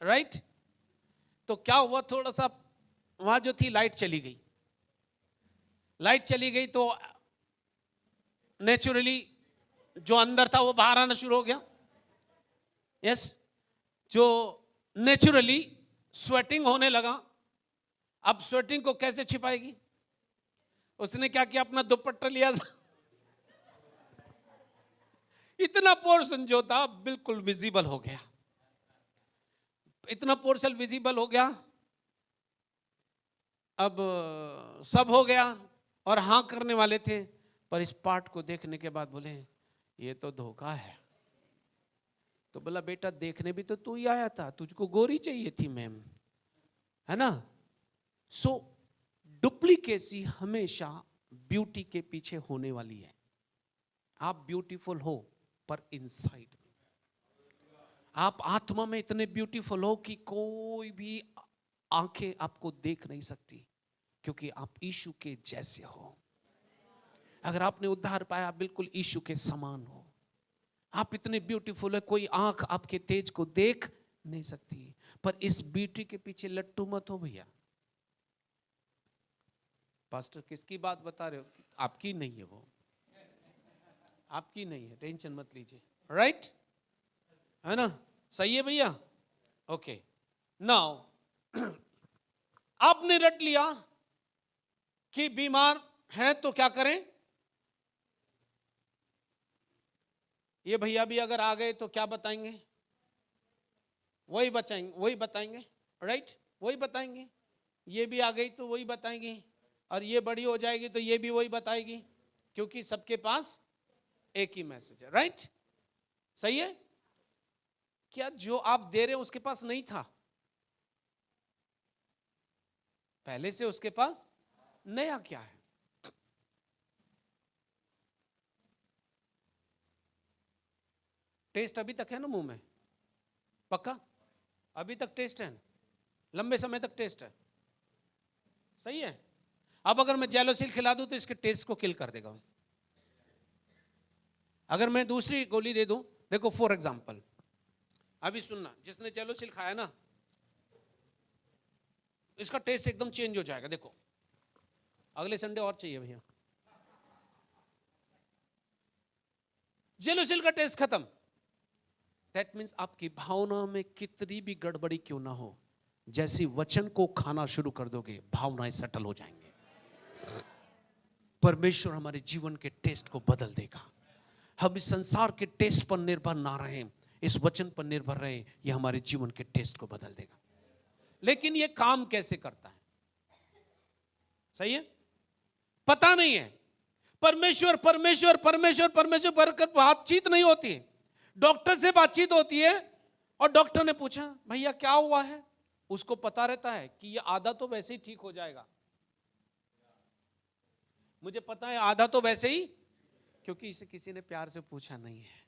राइट? तो क्या हुआ, थोड़ा सा वहां जो थी लाइट चली गई। लाइट चली गई तो नेचुरली जो अंदर था वो बाहर आना शुरू हो गया। यस, जो नेचुरली स्वेटिंग होने लगा। अब स्वेटिंग को कैसे छिपाएगी? उसने क्या किया, अपना दुपट्टा लिया, इतना पोर्शन जो था बिल्कुल विजिबल हो गया, इतना पोर्शन विजिबल हो गया। अब सब हो गया और हाँ करने वाले थे, पर इस पार्ट को देखने के बाद बोले ये तो धोखा है। तो बोला बेटा देखने भी तो तू ही आया था, तुझको गोरी चाहिए थी मैम, है ना? सो डुप्लीकेसी हमेशा ब्यूटी के पीछे होने वाली है। आप ब्यूटीफुल हो पर इनसाइड में, आप आत्मा में इतने ब्यूटीफुल हो कि कोई भी आंखें आपको देख नहीं सकती, क्योंकि आप यीशु के जैसे हो। अगर आपने उद्धार पाया, बिल्कुल यीशु के समान हो। आप इतने ब्यूटीफुल है, कोई आंख आपके तेज को देख नहीं सकती। पर इस ब्यूटी के पीछे लट्टू मत हो भैया। पास्टर किसकी बात बता रहे हो? आपकी नहीं है वो, आपकी नहीं है, टेंशन मत लीजिए, राइट? है ना? सही है भैया? ओके, नाउ आपने रट लिया कि बीमार है तो क्या करें। ये भैया भी अगर आ गए तो क्या बताएंगे? वही बताएंगे, राइट? वही बताएंगे। ये भी आ गई तो वही बताएंगे, और ये बड़ी हो जाएगी तो ये भी वही बताएगी, क्योंकि सबके पास एक ही मैसेज है, राइट? सही है? क्या जो आप दे रहे हो उसके पास नहीं था पहले से? उसके पास नया क्या है? टेस्ट अभी तक है ना मुंह में? पक्का अभी तक टेस्ट है, लंबे समय तक टेस्ट है, सही है? अब अगर मैं जेलोसिल खिला दूं तो इसके टेस्ट को किल कर देगा। अगर मैं दूसरी गोली दे दूं, देखो फॉर एग्जांपल, अभी सुनना, जिसने जेलोसिल खाया ना, इसका टेस्ट एकदम चेंज हो जाएगा। देखो अगले संडे और चाहिए भैया, जेलोसिल का टेस्ट खत्म। दैट मीन्स आपकी भावना में कितनी भी गड़बड़ी क्यों ना हो, जैसी वचन को खाना शुरू कर दोगे, भावनाएं सेटल हो जाएंगे। परमेश्वर हमारे जीवन के टेस्ट को बदल देगा। हम इस संसार के टेस्ट पर निर्भर ना रहें, इस वचन पर निर्भर रहें, यह हमारे जीवन के टेस्ट को बदल देगा। लेकिन यह काम कैसे करता है? सही है? पता नहीं है। परमेश्वर परमेश्वर परमेश्वर परमेश्वर पर बातचीत नहीं होती। डॉक्टर से बातचीत होती है, और डॉक्टर ने पूछा भैया क्या हुआ है, उसको पता रहता है कि ये आधा तो वैसे ही ठीक हो जाएगा। मुझे पता है आधा तो वैसे ही, क्योंकि इसे किसी ने प्यार से पूछा नहीं है।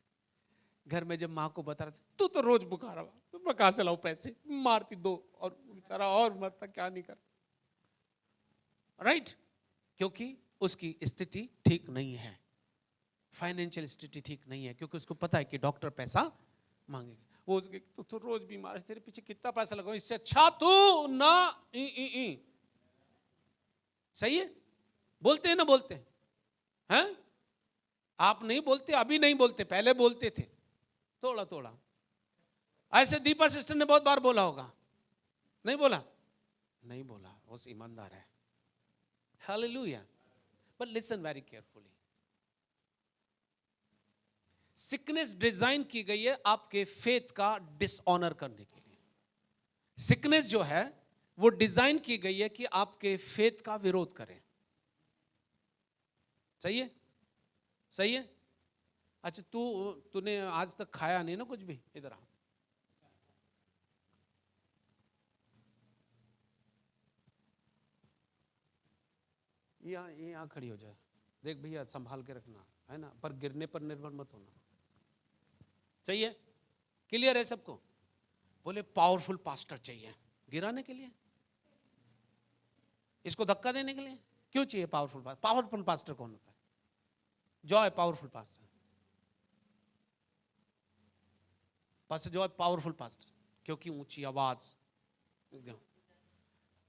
घर में जब माँ को बता रहा था, तू तो रोज बुखार हुआ, तो मैं कहां से लाऊं पैसे, मारती दो, और बेचारा और मरता, क्या नहीं कर, राइट? क्योंकि उसकी स्थिति ठीक नहीं है, फाइनेंशियल स्थिति ठीक नहीं है, क्योंकि उसको पता है कि डॉक्टर पैसा मांगेगा। वो उसके तू तो रोज बीमार है, तेरे पीछे कितना पैसा लगाऊं, इससे अच्छा तू ना सही है? बोलते हैं ना, बोलते हैं? आप नहीं बोलते, अभी नहीं बोलते, पहले बोलते थे थोड़ा थोड़ा। ऐसे दीपा सिस्टर ने बहुत बार बोला होगा, नहीं बोला? नहीं बोला, वो ईमानदार है। Hallelujah. But listen very carefully, sickness design की गई है आपके फेथ का डिसऑनर करने के लिए। सिकनेस जो है वो डिजाइन की गई है कि आपके फेथ का विरोध करे। सही है? सही है? अच्छा तूने आज तक खाया नहीं ना कुछ भी? इधर आ, यहाँ खड़ी हो जाए, देख भैया संभाल के रखना, है ना? पर गिरने पर निर्भर मत होना। सही है? क्लियर है सबको? बोले पावरफुल पास्टर चाहिए गिराने के लिए, इसको धक्का देने के लिए। क्यों चाहिए पावरफुल पास्टर? पावरफुल पास्टर कौन होता है? जॉय पावरफुल पास्टर, पास्टर जो पावरफुल पास्टर, क्योंकि ऊंची आवाज,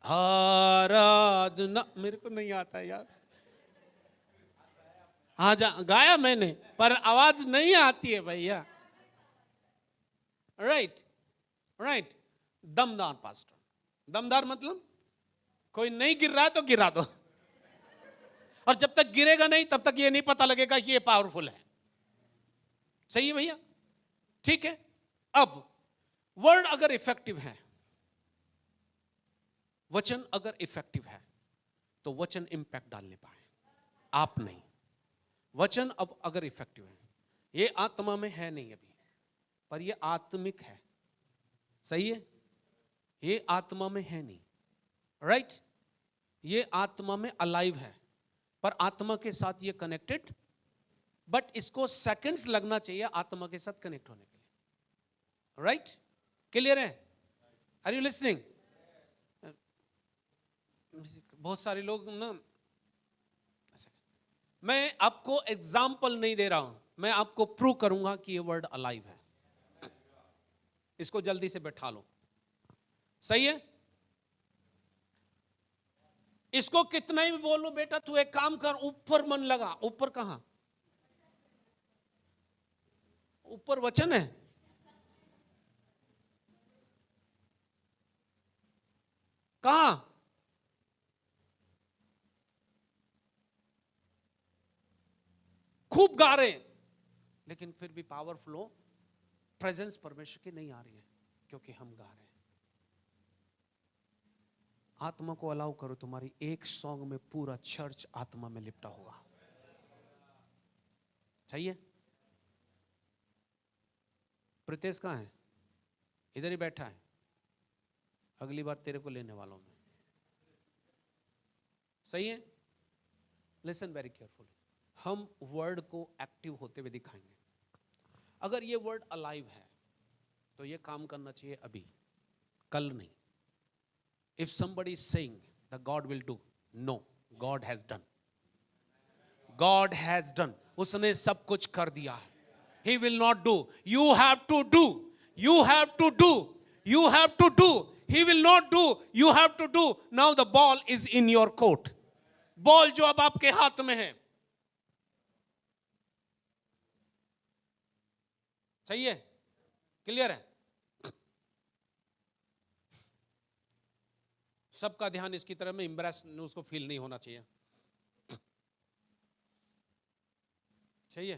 आराधना, मेरे को नहीं आता यार, हाँ गाया मैंने पर आवाज नहीं आती है भैया। राइट राइट, दमदार पास्टर, दमदार मतलब कोई नहीं गिर रहा है तो गिरा दो, और जब तक गिरेगा नहीं तब तक ये नहीं पता लगेगा कि ये पावरफुल है। सही है भैया, ठीक है। अब वर्ड अगर इफेक्टिव है, वचन अगर इफेक्टिव है, तो वचन इंपैक्ट डालने पाए, आप नहीं। वचन अब अगर इफेक्टिव है, ये आत्मा में है नहीं अभी, पर ये आत्मिक है। सही है, ये आत्मा में है नहीं, राइट ये आत्मा में अलाइव है, पर आत्मा के साथ ये कनेक्टेड, बट इसको सेकंड्स लगना चाहिए आत्मा के साथ कनेक्ट होने के लिए। राइट, क्लियर है? Are you listening? बहुत सारे लोग ना, मैं आपको एग्जाम्पल नहीं दे रहा हूं, मैं आपको प्रूव करूंगा कि ये वर्ड अलाइव है। इसको जल्दी से बैठा लो। सही है, इसको कितना ही बोलो बेटा तू एक काम कर, ऊपर मन लगा। ऊपर कहां? ऊपर वचन है, कहां? खूब गा रहे हैं, लेकिन फिर भी पावर फ्लो, प्रेजेंस परमेश्वर की नहीं आ रही है, क्योंकि हम गा रहे हैं। आत्मा को अलाउ करो, तुम्हारी एक सॉन्ग में पूरा चर्च आत्मा में लिपटा होगा। चाहिए? प्रीतेश कहां है? इधर ही बैठा है, अगली बार तेरे को लेने वालों में। सही है, लिसन वेरी केयरफुली। हम वर्ड को एक्टिव होते हुए दिखाएंगे। अगर ये वर्ड अलाइव है तो ये काम करना चाहिए अभी, कल नहीं। If somebody is saying that God will do, no, God has done. God has done. उसने सब कुछ कर दिया है। He will not do. You have to do. You have to do. You have to do. He will not do. You have to do. Now the ball is in your court. Ball जो अब आपके हाथ में है। सही है, clear है? सबका ध्यान इसकी तरफ में, एम्ब्रेस उसको फील नहीं होना चाहिए। सही है,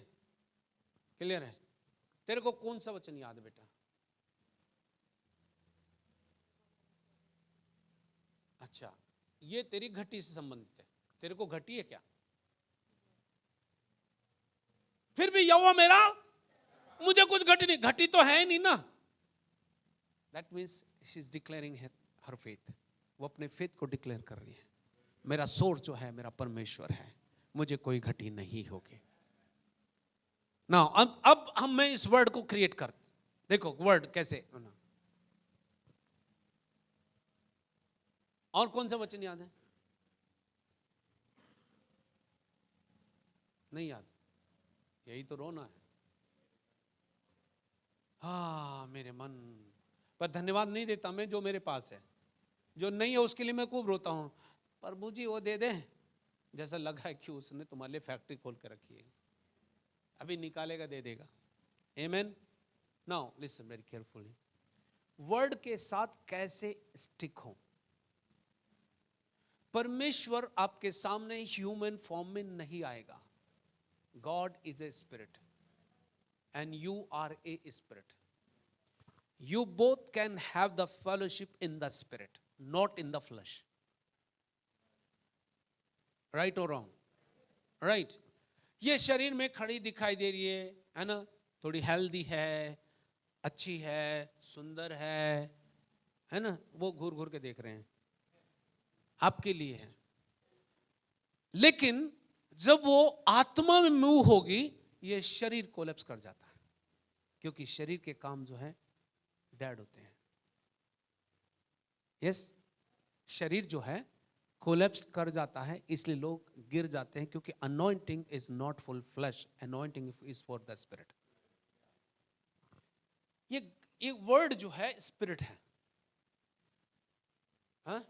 क्लियर है? तेरे को कौन सा वचन याद है बेटा? अच्छा, ये तेरी घटी से संबंधित है। तेरे को घटी है क्या? फिर भी यहोवा मेरा, मुझे कुछ घटी नहीं, घटी तो है नहीं ना। That means she is declaring her faith. वो अपने फेथ को डिक्लेयर कर रही है, मेरा सोर्स जो है मेरा परमेश्वर है, मुझे कोई घटी नहीं होगी। ना अब हम मैं इस वर्ड को क्रिएट कर, देखो वर्ड कैसे। और कौन सा वचन याद है? नहीं याद? यही तो रोना है। हाँ मेरे मन पर धन्यवाद नहीं देता मैं, जो मेरे पास है। जो नहीं है उसके लिए मैं खूब रोता हूं, प्रभु जी वो दे दे, जैसा लगा है कि उसने तुम्हारे लिए फैक्ट्री खोल के रखी है, अभी निकालेगा दे देगा। Amen. Now listen very carefully, word के साथ कैसे स्टिक हो। परमेश्वर आपके सामने ह्यूमन फॉर्म में नहीं आएगा। God is a spirit and you are a spirit. You both can have the fellowship in the spirit, not in the flesh. Right or wrong? Right. ये शरीर में खड़ी दिखाई दे रही है ना, थोड़ी हेल्दी है, अच्छी है, सुंदर है ना, वो घूर घूर के देख रहे हैं, आपके लिए है। लेकिन जब वो आत्मा में मूव होगी, ये शरीर कोलैप्स कर जाता है, क्योंकि शरीर के काम जो है डेड होते हैं। यस, शरीर जो है कोलैप्स कर जाता है, इसलिए लोग गिर जाते हैं, क्योंकि anointing is not for flesh, anointing is for the spirit. ये वर्ड जो है स्पिरिट है, हाँ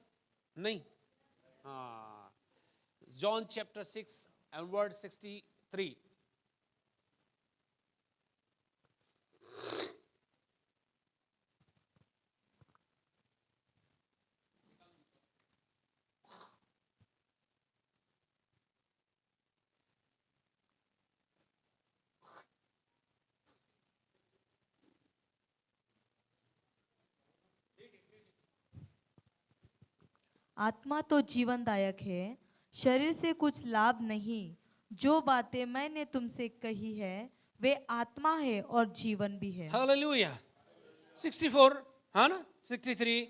नहीं, हाँ, जॉन चैप्टर 6 एंड वर्ड 63। आत्मा तो जीवनदायक है, शरीर से कुछ लाभ नहीं। जो बातें मैंने तुमसे कही है वे आत्मा है और जीवन भी है। हालेलुया। 64, हाँ ना, 63,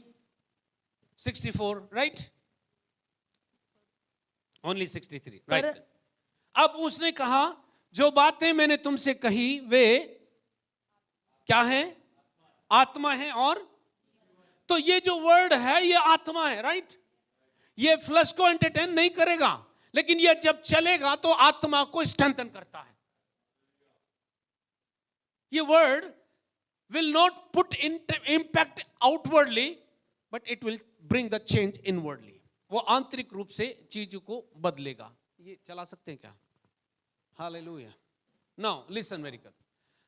64, राइट, ओनली 63, राइट। अब उसने कहा जो बातें मैंने तुमसे कही वे क्या है, आत्मा है और, तो ये जो वर्ड है ये आत्मा है, राइट। ये फ्लश को एंटरटेन नहीं करेगा, लेकिन ये जब चलेगा तो आत्मा को स्ट्रेंथन करता है। ये word will not put impact outwardly, but it will bring the change inwardly. वो आंतरिक रूप से चीजों को बदलेगा। ये चला सकते हैं क्या? Hallelujah. Now listen very careful.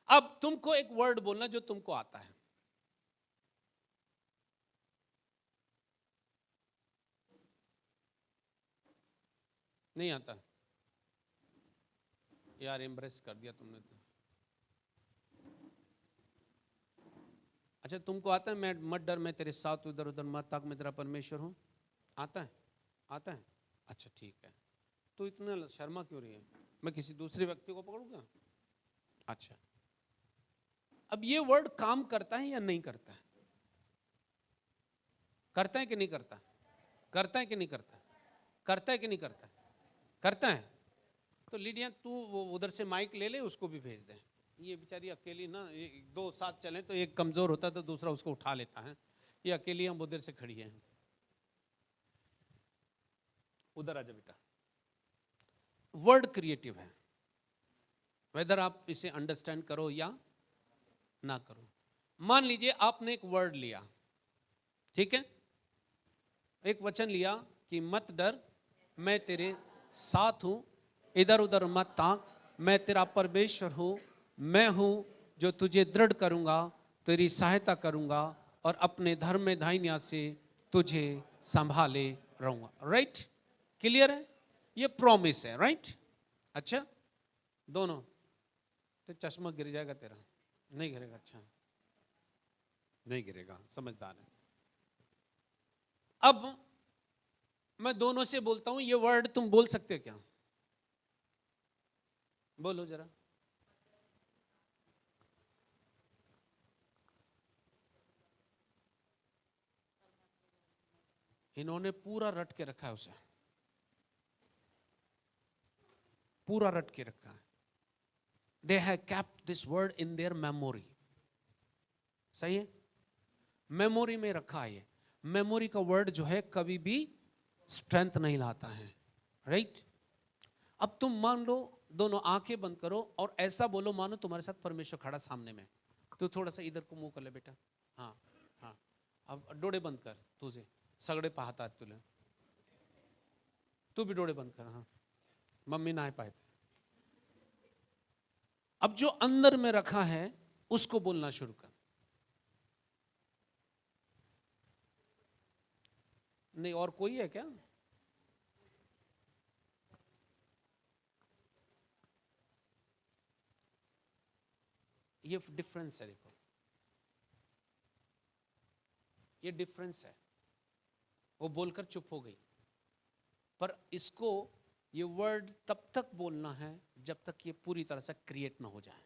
अब तुमको एक वर्ड बोलना जो तुमको आता है। नहीं आता यार, एम्ब्रेस कर दिया तुमने तो। अच्छा, तुमको आता है मैं मत डर, मैं तेरे साथ उधर उधर मत ताक, मैं तेरा परमेश्वर हूं? आता है? आता है? अच्छा ठीक है। तो इतना शर्मा क्यों रही है? मैं किसी दूसरे व्यक्ति को पकड़ूंगा? अच्छा, अब ये वर्ड काम करता है या नहीं करता है? करता है कि नहीं करता? करता है कि नहीं करता? करता है कि नहीं करता? करता है। तो लीडिया तू वो उधर से माइक ले ले, उसको भी भेज दे। ये बेचारी अकेली ना, दो साथ चलें तो एक कमजोर होता है तो दूसरा उसको उठा लेता है। ये अकेली हम उधर से खड़ी है। उधर आजा बेटा। वर्ड क्रिएटिव है, वेदर आप इसे अंडरस्टैंड करो या ना करो। मान लीजिए आपने एक वर्ड लिया, ठीक है, एक वचन लिया कि मत डर, मैं तेरे साथ हूं, इधर उधर मत ताक, मैं तेरा परमेश्वर हूं, मैं हूं जो तुझे दृढ़ करूंगा, तेरी सहायता करूंगा और अपने धर्म में दाहिनी हाथ से तुझे संभाले रहूंगा। राइट, क्लियर है? ये प्रॉमिस है, राइट। अच्छा, दोनों तो चश्मा गिर जाएगा तेरा, नहीं गिरेगा? अच्छा, नहीं गिरेगा, समझदार है। अब मैं दोनों से बोलता हूं, ये वर्ड तुम बोल सकते हो क्या? बोलो जरा। इन्होंने पूरा रट के रखा है उसे, पूरा रट के रखा है। They have kept this word in their memory. सही है, मेमोरी में रखा है। ये मेमोरी का वर्ड जो है कभी भी स्ट्रेंथ नहीं लाता है, राइट। अब तुम मान लो, दोनों आंखें बंद करो और ऐसा बोलो मानो तुम्हारे साथ परमेश्वर खड़ा सामने में। तो थोड़ा सा इधर को मुंह कर ले बेटा, हाँ हाँ। अब डोळे बंद कर, तुझे सगळे पाहतात तुला, तू भी डोळे बंद कर, हाँ, मम्मी ना पाए। अब जो अंदर में रखा है उसको बोलना शुरू कर। नहीं, और कोई है क्या? ये डिफरेंस है, देखो ये डिफरेंस है। वो बोलकर चुप हो गई, पर इसको ये वर्ड तब तक बोलना है जब तक ये पूरी तरह से क्रिएट ना हो जाए।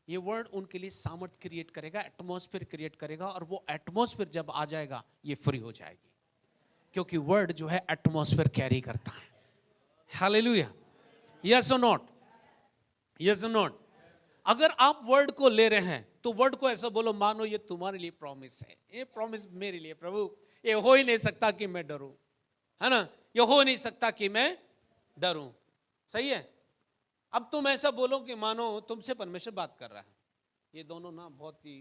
ये वर्ड उनके लिए सामर्थ क्रिएट करेगा, एटमॉस्फेयर क्रिएट करेगा, और वो एटमॉस्फेयर जब आ जाएगा ये फ्री हो जाएगी, क्योंकि वर्ड जो है एटमॉस्फेयर कैरी करता है। हालेलुया, यस और नॉट? यस और नॉट? अगर आप वर्ड को ले रहे हैं तो वर्ड को ऐसा बोलो मानो ये तुम्हारे लिए प्रॉमिस है, ये प्रॉमिस मेरे लिए प्रभु, ये हो ही नहीं सकता कि मैं डरूं, है ना, ये हो नहीं सकता कि मैं डरूं। सही है? अब तुम ऐसा बोलो कि मानो तुमसे परमेश्वर बात कर रहा है, ये दोनों ना बहुत ही,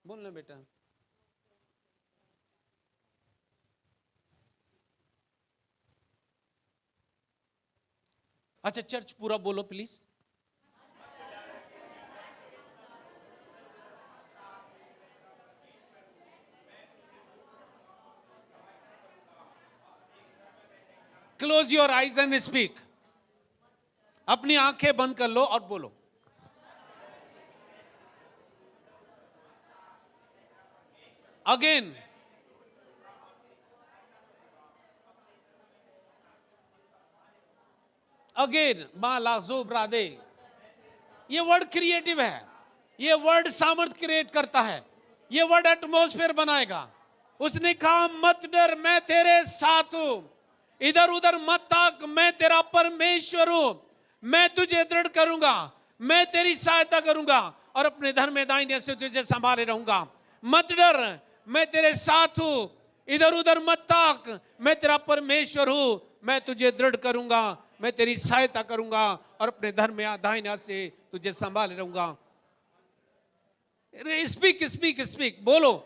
बोलना बेटा, अच्छा चर्च पूरा बोलो please. Close your eyes and speak. अपनी आंखें बंद कर लो और बोलो। अगेन, अगेन माला जोब्रादे। ये वर्ड क्रिएटिव है, ये वर्ड सामर्थ्य क्रिएट करता है, ये वर्ड एटमॉस्फेयर बनाएगा। उसने कहा मत डर, मैं तेरे साथ हूं, इधर उधर मत ताक, मैं तेरा परमेश्वर हूं, मैं तुझे दृढ़ करूंगा, मैं तेरी सहायता करूंगा और अपने धर्म में दाहिने से तुझे संभाले रहूंगा। मत डर, मैं तेरे साथ हूं, इधर उधर मत ताक, मैं तेरा परमेश्वर हूं, मैं तुझे दृढ़ करूंगा, मैं तेरी सहायता करूंगा और अपने धर्म में दाहिने से तुझे संभाले रहूंगा। स्पीक स्पीक स्पीक, बोलो।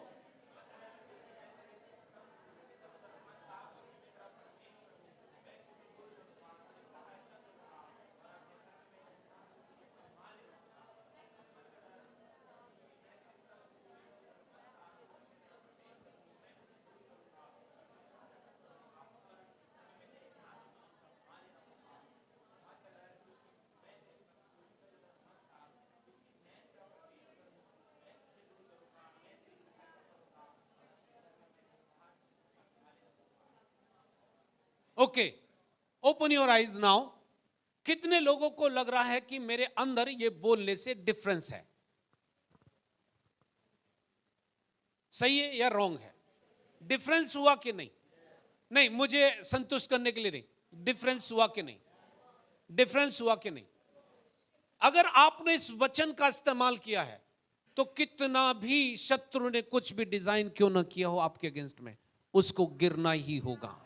Okay, open your eyes now. कितने लोगों को लग रहा है कि मेरे अंदर ये बोलने से डिफरेंस है? सही है या रॉन्ग है? डिफरेंस हुआ कि नहीं? नहीं, मुझे संतुष्ट करने के लिए नहीं, डिफरेंस हुआ कि नहीं? डिफरेंस हुआ कि नहीं? अगर आपने इस वचन का इस्तेमाल किया है तो कितना भी शत्रु ने कुछ भी डिजाइन क्यों ना किया हो आपके अगेंस्ट में, उसको गिरना ही होगा,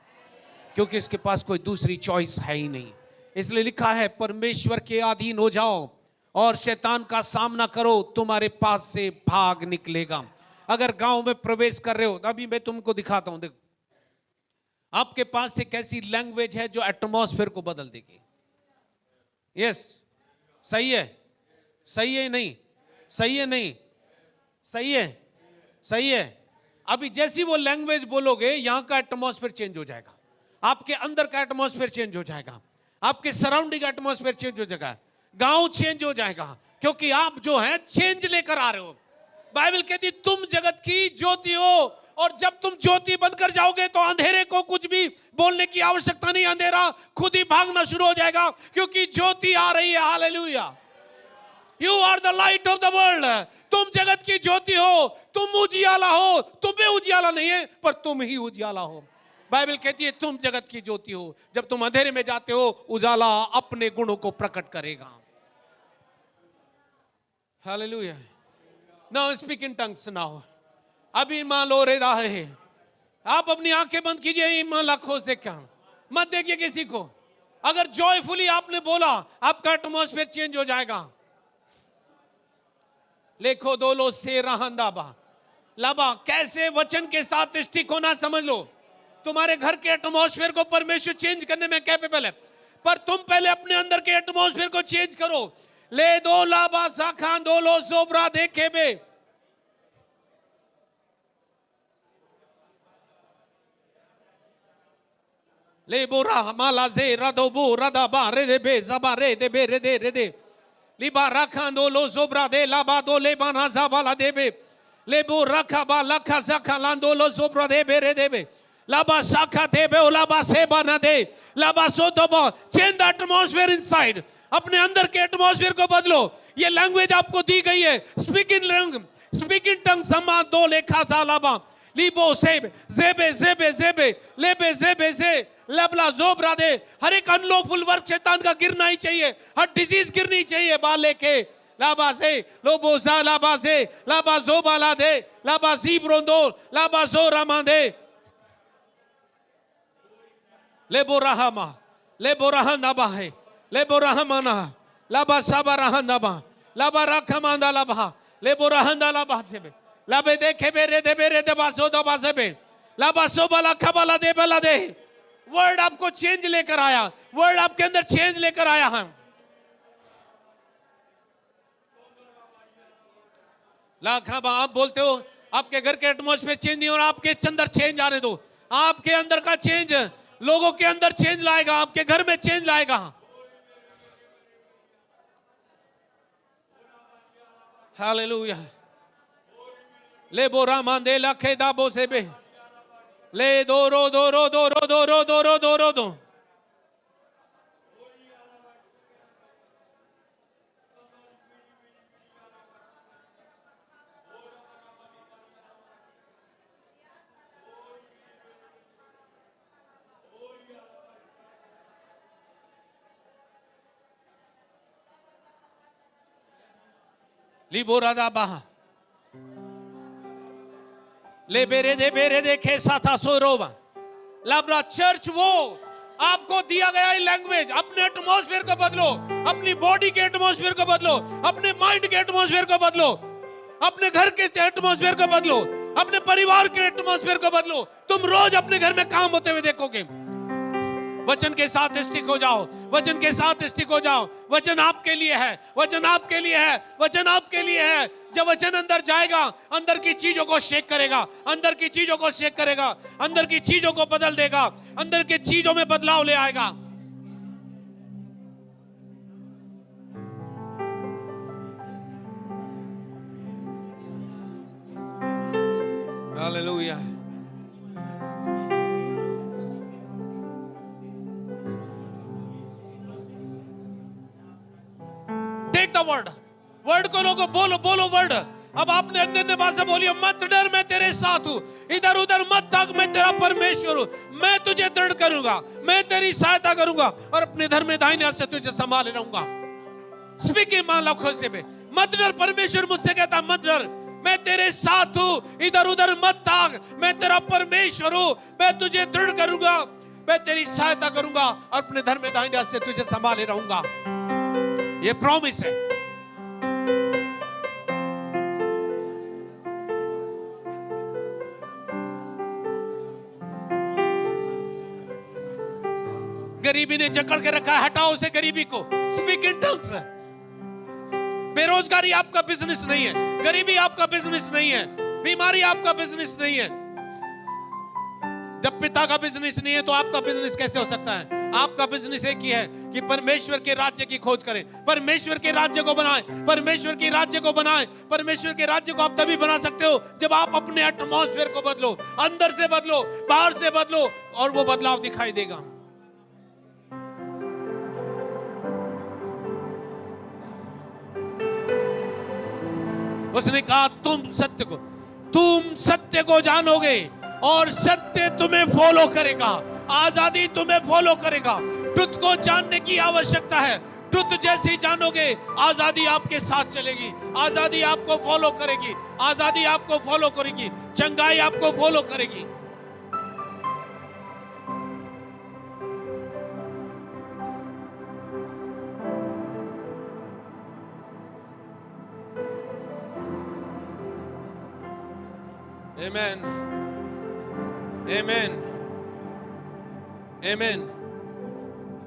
क्योंकि इसके पास कोई दूसरी चॉइस है ही नहीं। इसलिए लिखा है परमेश्वर के अधीन हो जाओ और शैतान का सामना करो, तुम्हारे पास से भाग निकलेगा। अगर गांव में प्रवेश कर रहे हो, अभी मैं तुमको दिखाता हूं, देखो आपके पास एक ऐसी लैंग्वेज है जो एटमॉस्फेयर को बदल देगी। यस, सही है, सही है नहीं? सही है नहीं? सही है, सही है। अभी जैसी वो लैंग्वेज बोलोगे, यहां का एटमॉस्फेयर चेंज हो जाएगा, आपके अंदर का एटमॉस्फेयर चेंज हो जाएगा, आपके सराउंडिंग एटमॉस्फेयर चेंज हो जाएगा, गांव चेंज हो जाएगा, क्योंकि आप जो है चेंज लेकर आ रहे हो। बाइबल कहती तुम जगत की ज्योति हो, और जब तुम ज्योति बनकर जाओगे तो अंधेरे को कुछ भी बोलने की आवश्यकता नहीं, अंधेरा खुद ही भागना शुरू हो जाएगा, क्योंकि ज्योति आ रही है। Hallelujah. You are the light of the world. तुम जगत की ज्योति हो, तुम उजियाला हो, तुम्हें उजियाला नहीं है पर तुम ही उजियाला हो। बाइबल कहती है तुम जगत की ज्योति हो, जब तुम अंधेरे में जाते हो उजाला अपने गुणों को प्रकट करेगा। Hallelujah. Now speak in tongues now. अभी मान लो रे रहे, आप अपनी आंखें बंद कीजिए, ईमान लाखों से क्या मत देखिए किसी को। अगर जॉयफुली आपने बोला, आपका एटमॉस्फेयर चेंज हो जाएगा। लेखो दो लो से रहंदाबा लाबा, कैसे वचन के साथ स्टिक होना समझ लो। तुम्हारे घर के एटमॉस्फेयर को परमेश्वर चेंज करने में कैपेबल है, पर तुम पहले अपने अंदर के एटमॉस्फेयर को चेंज करो। ले दो लाबा साखान दो लो सोबरा देखे बे, ले बोरा माला जे रदोबो रदाबा रे दे बे जबा रे दे बे रे दे रे दे लिबा रखा दो लो सोबरा दे लाबा दो ले बाना जाबाला दे बे ले बो रखा बा लखा सखा लांदो लो सोबरा दे बे रे दे बे लाबा शाखा दे बे लाबा से बना दे लाबा सो तो बो। Change the atmosphere inside. अपने अंदर के एटमॉस्फेयर को बदलो। ये लैंग्वेज आपको दी गई है, speak in language, speak in tongue समा दो लेखा था लाबा लिबो सेब जेबे जेबे जेबे लेबे जेबे जे लबला जोबरा दे। हर एक अनलॉफुल वर्क शैतान का गिरना ही चाहिए, हर डिजीज गिरनी चाहिए। बाले के लाबा से लोबो सा लाबा से लाबा जोबाला दे लाबा जीब्रोंदो लाबा जो रामा दे लेबो रहमा लेबो रहना बाहे लेबो रहमाना लाबा साबा रहंदा बा लाबा रखमांदा लाबा लेबो रहंदा लाबा सेबे लाबे देखे बेरे दे बासो दो बासेबे लाबा सोबला खबला दे बला दे। वर्ड आपको चेंज लेकर आया, वर्ड आपके अंदर चेंज लेकर आया है। लाखा आप बोलते हो आपके घर के एटमॉस्फेयर चेंज नहीं हो रहा, आपके अंदर चेंज आने दो। आपके अंदर का चेंज लोगों के अंदर चेंज लाएगा, आपके घर में चेंज लाएगा। हालेलुया। ले बोरा मांदे लखे दाबो से बे ले दो रो दो रो दो रो दो रो दो रो दो रो दो। लिबोरादा बाहा ले बेरे दे खेसा था सोरोबा लाब्रा। चर्च वो आपको दिया गया है लैंग्वेज, अपने एटमॉस्फेयर को बदलो, अपनी बॉडी के एटमॉस्फेयर को बदलो, अपने माइंड के एटमॉस्फेयर को बदलो, अपने घर के एटमॉस्फेयर को बदलो, अपने परिवार के एटमॉस्फेयर को बदलो। तुम रोज अपने घर में काम होते हुए देखोगे। वचन के साथ स्टिक हो जाओ, वचन के साथ स्टिक हो जाओ। वचन आपके लिए है, वचन आपके लिए है, वचन आपके लिए है। जब वचन अंदर जाएगा, अंदर की चीजों को शेक करेगा, अंदर की चीजों को शेक करेगा, अंदर की चीजों को बदल देगा, अंदर की चीजों में बदलाव ले आएगा। Hallelujah. Take the word, word को लोगों बोलो, बोलो वर्ड। अब आपने अन्य अन्य भाषा बोली, मत डर मैं तेरे साथ हूं, इधर उधर मत ताक मैं तेरा परमेश्वर हूं, मैं तुझे दृढ़ करूंगा, मैं तेरी सहायता करूंगा और अपने धर्म में दाहिने हाथ से तुझे संभाले रहूंगा। स्पीकिंग मान लो से में, मत डर, परमेश्वर मुझसे कहता मत डर, मैं तेरे साथ हूं, इधर उधर मत ताक, मैं तेरा परमेश्वर हूं, मैं तुझे दृढ़ करूंगा, मैं तेरी सहायता करूंगा और अपने धर्म में दाहिने हाथ से तुझे संभाले रहूंगा। ये प्रॉमिस है। गरीबी ने जकड़ के रखा है, हटाओ उसे गरीबी को। Speak in tongues. बेरोजगारी आपका बिजनेस नहीं है, गरीबी आपका बिजनेस नहीं है, बीमारी आपका बिजनेस नहीं है। जब पिता का बिजनेस नहीं है तो आपका बिजनेस कैसे हो सकता है? आपका बिजनेस एक ही है कि परमेश्वर के राज्य की खोज करें, परमेश्वर के राज्य को बनाएं, परमेश्वर के राज्य को बनाएं। परमेश्वर के राज्य को आप तभी बना सकते हो जब आप अपने एटमॉस्फेयर को बदलो, अंदर से बदलो, बाहर से बदलो, और वो बदलाव दिखाई देगा। उसने कहा तुम सत्य को जानोगे और सत्य तुम्हें फॉलो करेगा, आजादी तुम्हें फॉलो करेगा। ट्रुथ को जानने की आवश्यकता है। ट्रुथ जैसे ही जानोगे, आजादी आपके साथ चलेगी, आजादी आपको फॉलो करेगी, आजादी आपको फॉलो करेगी, चंगाई आपको फॉलो करेगी। Amen. Amen. Amen.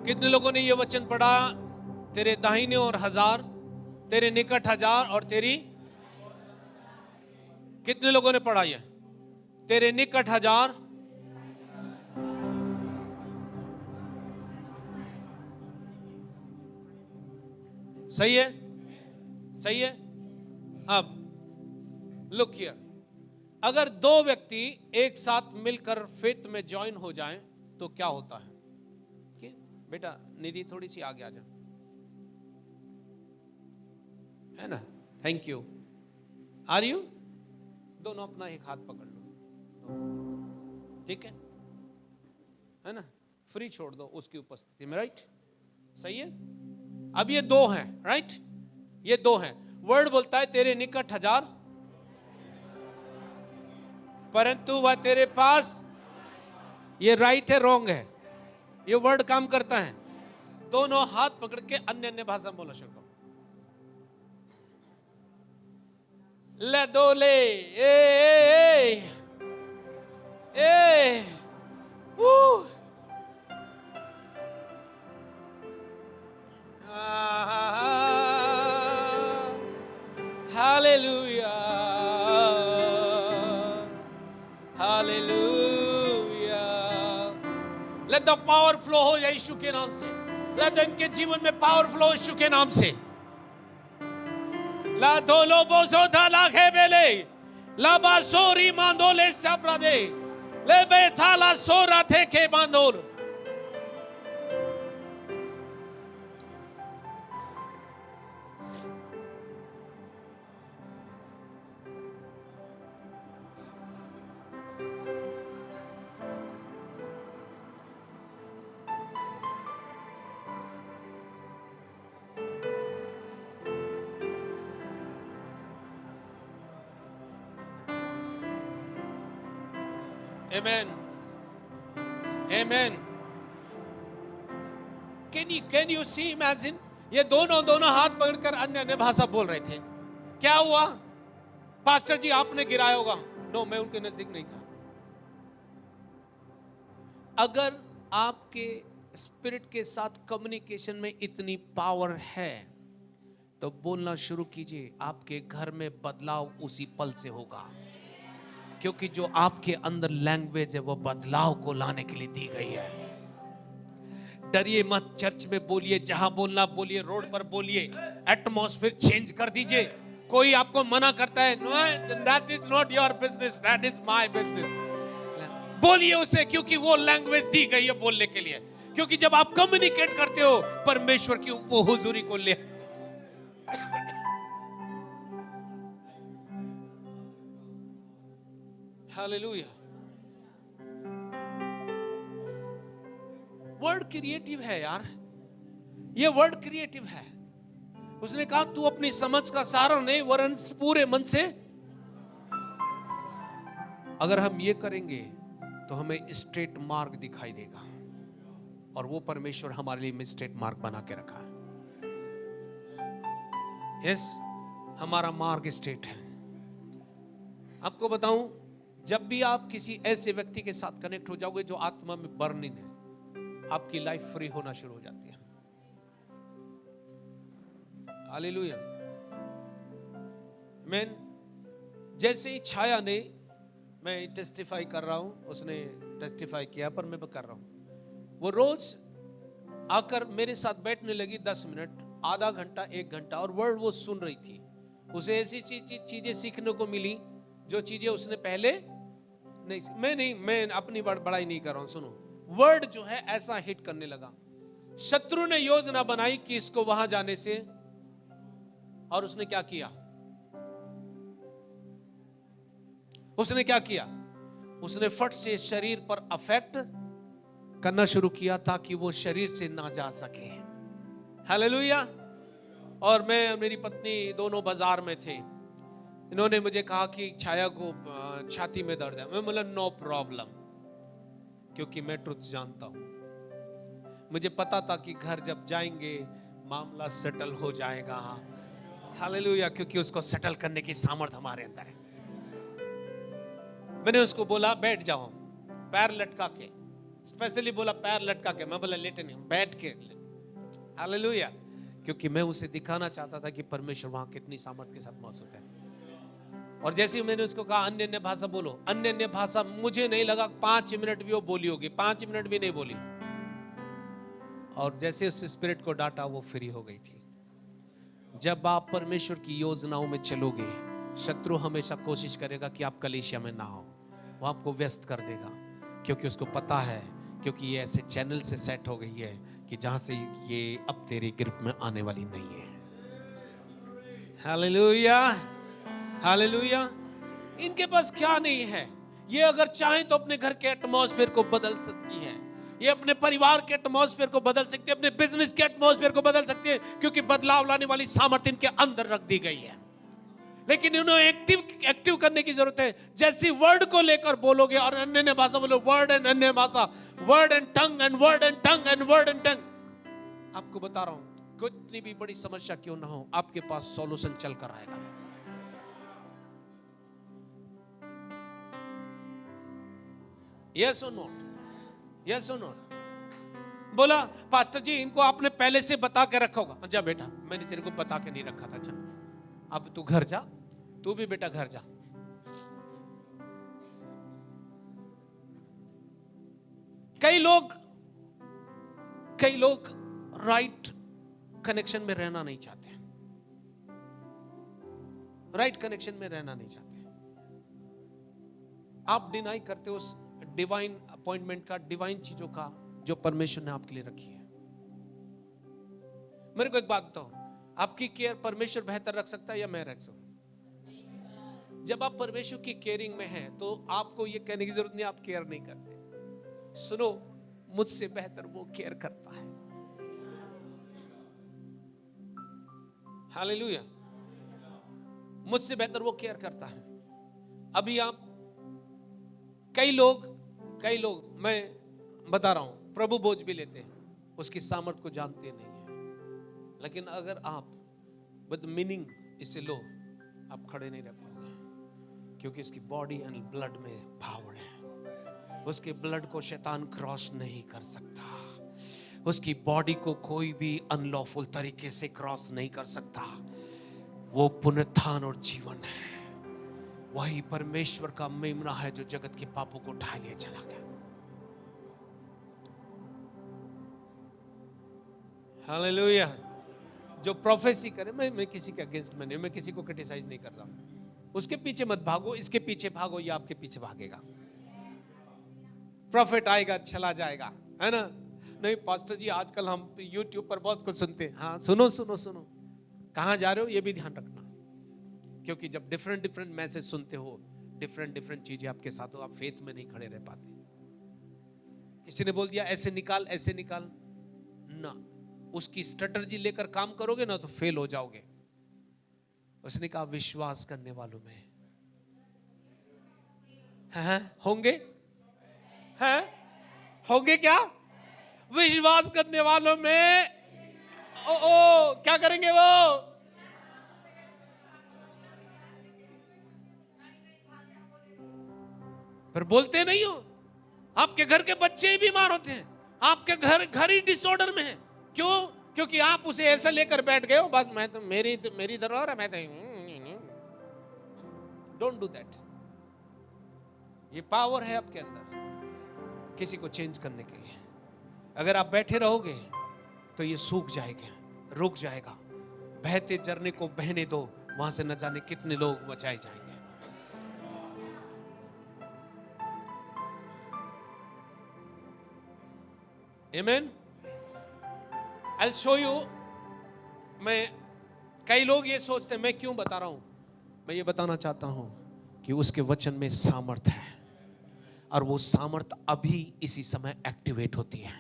कितने लोगों ने ये वचन पढ़ा? तेरे दाहिने और 1000, तेरे निकट 1000 और तेरी, कितने लोगों ने पढ़ा ये? तेरे निकट 1000, सही है, सही है। अब लुक हियर, अगर दो व्यक्ति एक साथ मिलकर फेथ में ज्वाइन हो जाएं तो क्या होता है? बेटा निधि थोड़ी सी आगे आ जा, है ना? Thank you. Are you? दोनों अपना एक हाथ पकड़ लो, ठीक है ना? फ्री छोड़ दो उसकी उपस्थिति में, राइट? सही है। अब ये दो हैं, राइट? ये दो हैं। वर्ड बोलता है तेरे निकट 1000, परंतु वह तेरे पास, ये राइट है रॉन्ग है? ये वर्ड काम करता है। दोनों हाथ पकड़ के अन्य अन्य भाषा बोलना शुरू करो। ले दो ले ए ए Woo! Hallelujah. Hallelujah. Let the power flow हो जाए यीशु के नाम से। Let इनके जीवन में power flow यीशु के नाम से। La dolo bozo da la gebele. La basori mandole sabrade. Le betala sora te ke mandol. Amen. Amen. Can you see, imagine? ये दोनों हाथ पकड़कर अन्य अन्य भाषा बोल रहे थे। क्या हुआ? पास्टर जी आपने गिराया होगा। नो, मैं उनके नजदीक नहीं था। अगर आपके स्पिरिट के साथ कम्युनिकेशन में इतनी पावर है तो बोलना शुरू कीजिए, आपके घर में बदलाव उसी पल से होगा। क्योंकि जो आपके अंदर लैंग्वेज है वो बदलाव को लाने के लिए दी गई है। डरिए मत, चर्च में बोलिए, जहां बोलना बोलिए, रोड पर बोलिए, एटमॉस्फेयर चेंज कर दीजिए। कोई आपको मना करता है, know that is not your business, that is my business, बोलिए उसे, क्योंकि वो लैंग्वेज दी गई है बोलने के लिए। क्योंकि जब आप कम्युनिकेट करते हो परमेश्वर की वो हुजूरी को ले। हालेलुया। वर्ड क्रिएटिव है यार, ये वर्ड क्रिएटिव है। उसने कहा तू अपनी समझ का सहारा नहीं वरन पूरे मन से। अगर हम ये करेंगे तो हमें स्ट्रेट मार्ग दिखाई देगा, और वो परमेश्वर हमारे लिए स्ट्रेट मार्ग बना के रखा है। यस, हमारा मार्ग स्ट्रेट है। आपको बताऊं, जब भी आप किसी ऐसे व्यक्ति के साथ कनेक्ट हो जाओगे जो आत्मा में बर्निंग है, आपकी लाइफ फ्री होना शुरू हो जाती है। हालेलुया। मैं जैसे ही छाया ने, मैं टेस्टिफाई कर रहा हूं, उसने टेस्टिफाई किया, पर मैं कर रहा हूं, वो रोज आकर मेरे साथ बैठने लगी 10 मिनट, आधा घंटा, 1 घंटा, और वर्ड वो सुन रही थी। उसे ऐसी चीजें सीखने को मिली जो चीजें उसने पहले नहीं। मैं अपनी बड़ाई नहीं कर रहा हूं, सुनो। वर्ड जो है ऐसा हिट करने लगा। शत्रु ने योजना बनाई कि इसको वहां जाने से, और उसने क्या किया? उसने फट से शरीर पर अफेक्ट करना शुरू किया ताकि वो शरीर से ना जा सके। हालेलुया। और मैं और मेरी पत्नी दोनों बाजार में थे। इन्होंने मुझे कहा कि छाया को छाती में दर्द है। मैं बोला नो प्रॉब्लम, क्योंकि मैं ट्रुथ जानता हूं। मुझे पता था कि घर जब जाएंगे मामला सेटल हो जाएगा। हालेलुया, क्योंकि उसको सेटल करने की सामर्थ हमारे अंदर है। मैंने उसको बोला बैठ जाओ, पैर लटका के, स्पेशली बोला पैर लटका के। मैं बोला लेटे नहीं, बैठ के। हालेलुया, क्योंकि मैं उसे दिखाना चाहता था कि परमेश्वर वहां कितनी सामर्थ के साथ मौजूद है। और जैसे ही मैंने उसको कहा अन्य अन्य भाषा बोलो, अन्य अन्य भाषा, मुझे नहीं लगा 5 मिनट भी वो बोली होगी, 5 मिनट भी नहीं बोली। और जैसे उस स्पिरिट को डांटा, वो फ्री हो गई थी। जब आप परमेश्वर की योजनाओं में चलोगे, शत्रु हमेशा कोशिश करेगा कि आप कलीसिया में ना हो, वो आपको व्यस्त कर देगा, क्योंकि उसको पता है, क्योंकि ये ऐसे चैनल से सेट हो गई है कि जहां से ये अब तेरी ग्रिप में आने वाली नहीं है। Hallelujah, hallelujah. इनके पास क्या नहीं है? ये अगर चाहें तो अपने घर के एटमॉस्फेयर को बदल सकती है, ये अपने परिवार के एटमॉस्फेयर को बदल सकती है, अपने बिजनेस के एटमॉस्फेयर को बदल सकती है, क्योंकि बदलाव लाने वाली सामर्थ्य इनके अंदर रख दी गई है। लेकिन इन्हें एक्टिव करने की जरूरत है। जैसी वर्ड को लेकर बोलोगे और अन्य अन्य भाषा बोलो, वर्ड एंड अन्य भाषा, word and tongue and word and tongue and word and tongue, आपको बता रहा हूं, कितनी भी बड़ी समस्या क्यों ना हो, आपके पास सॉल्यूशन चल कर आएगा। यस और नॉट, यस और नॉट। बोला पास्टर जी इनको आपने पहले से बता के रखा होगा। जा बेटा, मैंने तेरे को बता के नहीं रखा था, चल अब तू घर जा, तू भी बेटा घर जा। कई लोग राइट कनेक्शन में रहना नहीं चाहते, राइट कनेक्शन में रहना नहीं चाहते। आप डिनाई करते हो उस डिवाइन अपॉइंटमेंट का, डिवाइन चीजों का जो परमेश्वर ने आपके लिए रखी है। मेरे को एक बात बताओ, आपकी केयर परमेश्वर बेहतर रख सकता है या मैं रख सकता? जब आप परमेश्वर की केयरिंग में हैं तो आपको ये कहने की जरूरत नहीं आप केयर नहीं करते। सुनो, मुझसे बेहतर वो केयर करता है। हालेलुया, मुझसे बेहतर वो केयर करता है। अभी आप कई लोग मैं बता रहा हूं, प्रभु बोझ भी लेते हैं, उसकी सामर्थ को जानते नहीं है। लेकिन अगर आप विद मीनिंग इसे लो, आप खड़े नहीं रह पाओगे, क्योंकि इसकी बॉडी एंड ब्लड में पावर है। उसके ब्लड को शैतान क्रॉस नहीं कर सकता, उसकी बॉडी को कोई भी अनलॉफुल तरीके से क्रॉस नहीं कर सकता। वो पुनरुत्थान और जीवन है, वही परमेश्वर का मेमना है जो जगत के पापों को उठा लिए चला गया। हालेलुया। जो प्रोफेसी करे, मैं किसी के अगेंस्ट में नहीं, मैं किसी को क्रिटिसाइज नहीं कर रहा हूं। उसके पीछे मत भागो, इसके पीछे भागो, या आपके पीछे भागेगा। प्रॉफिट आएगा चला जाएगा, है ना? नहीं पास्टर जी आजकल हम YouTube पर बहुत कुछ सुनते हैं। हाँ सुनो सुनो सुनो, कहां जा रहे हो ये भी ध्यान रखना, क्योंकि जब डिफरेंट मैसेज सुनते हो, डिफरेंट चीजें आपके साथ हो, आप फेथ में नहीं खड़े रह पाते। किसी ने बोल दिया ऐसे निकाल ना, उसकी स्ट्रेटजी लेकर काम करोगे ना तो फेल हो जाओगे। उसने कहा विश्वास करने वालों में होंगे, होंगे क्या? विश्वास करने वालों में क्या करेंगे वो? पर बोलते नहीं हो। आपके घर के बच्चे ही बीमार होते हैं, आपके घर ही डिसऑर्डर में है। क्यों? क्योंकि आप उसे ऐसा लेकर बैठ गए हो, बस मैं तो मेरी दरबार है, मैं तो। Don't do that. ये पावर है आपके अंदर किसी को चेंज करने के लिए। अगर आप बैठे रहोगे तो ये सूख जाएगा, रुक जाएगा। बहते झरने को बहने दो, वहां से न जाने कितने लोग बचाए जाएंगे। आमेन। I'll show you। कई लोग ये सोचते हैं, मैं क्यों बता रहा हूं? मैं ये बताना चाहता हूं कि उसके वचन में सामर्थ है, और वो सामर्थ अभी इसी समय एक्टिवेट होती है।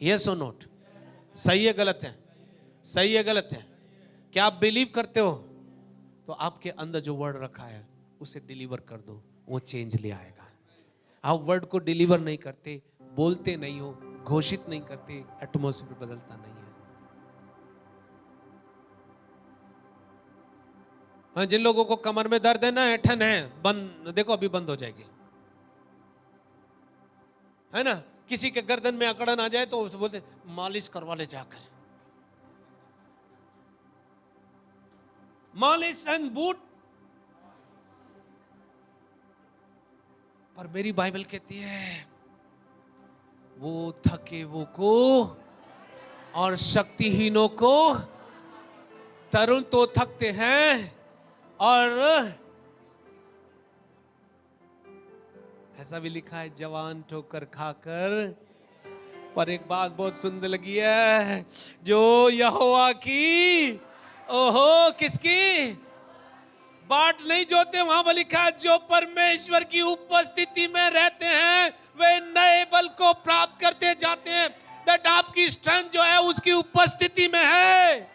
यस और नोट? सही है गलत है? सही है गलत है? क्या आप बिलीव करते हो? तो आपके अंदर जो वर्ड रखा है उसे डिलीवर कर दो, वो चेंज ले आएगा। आप वर्ड को डिलीवर नहीं करते, बोलते नहीं हो, घोषित नहीं करते, एटमॉस्फेयर बदलता नहीं है। हाँ, जिन लोगों को कमर में दर्द है ना, ऐठन है, बंद देखो अभी बंद हो जाएगी, है ना? किसी के गर्दन में अकड़न आ जाए तो बोलते मालिश करवा ले जाकर। मालिश एंड बूट। पर मेरी बाइबल कहती है वो थके वो को और शक्तिहीनों को, तरुण तो थकते हैं और ऐसा भी लिखा है जवान ठोकर खाकर। पर एक बात बहुत सुंदर लगी है, जो यहोवा की, ओहो किसकी बाट नहीं जोते, वहां पर लिखा है जो परमेश्वर की उपस्थिति में रहते हैं वे नए बल को प्राप्त करते जाते हैं। दैट आपकी स्ट्रेंथ जो है उसकी उपस्थिति में है।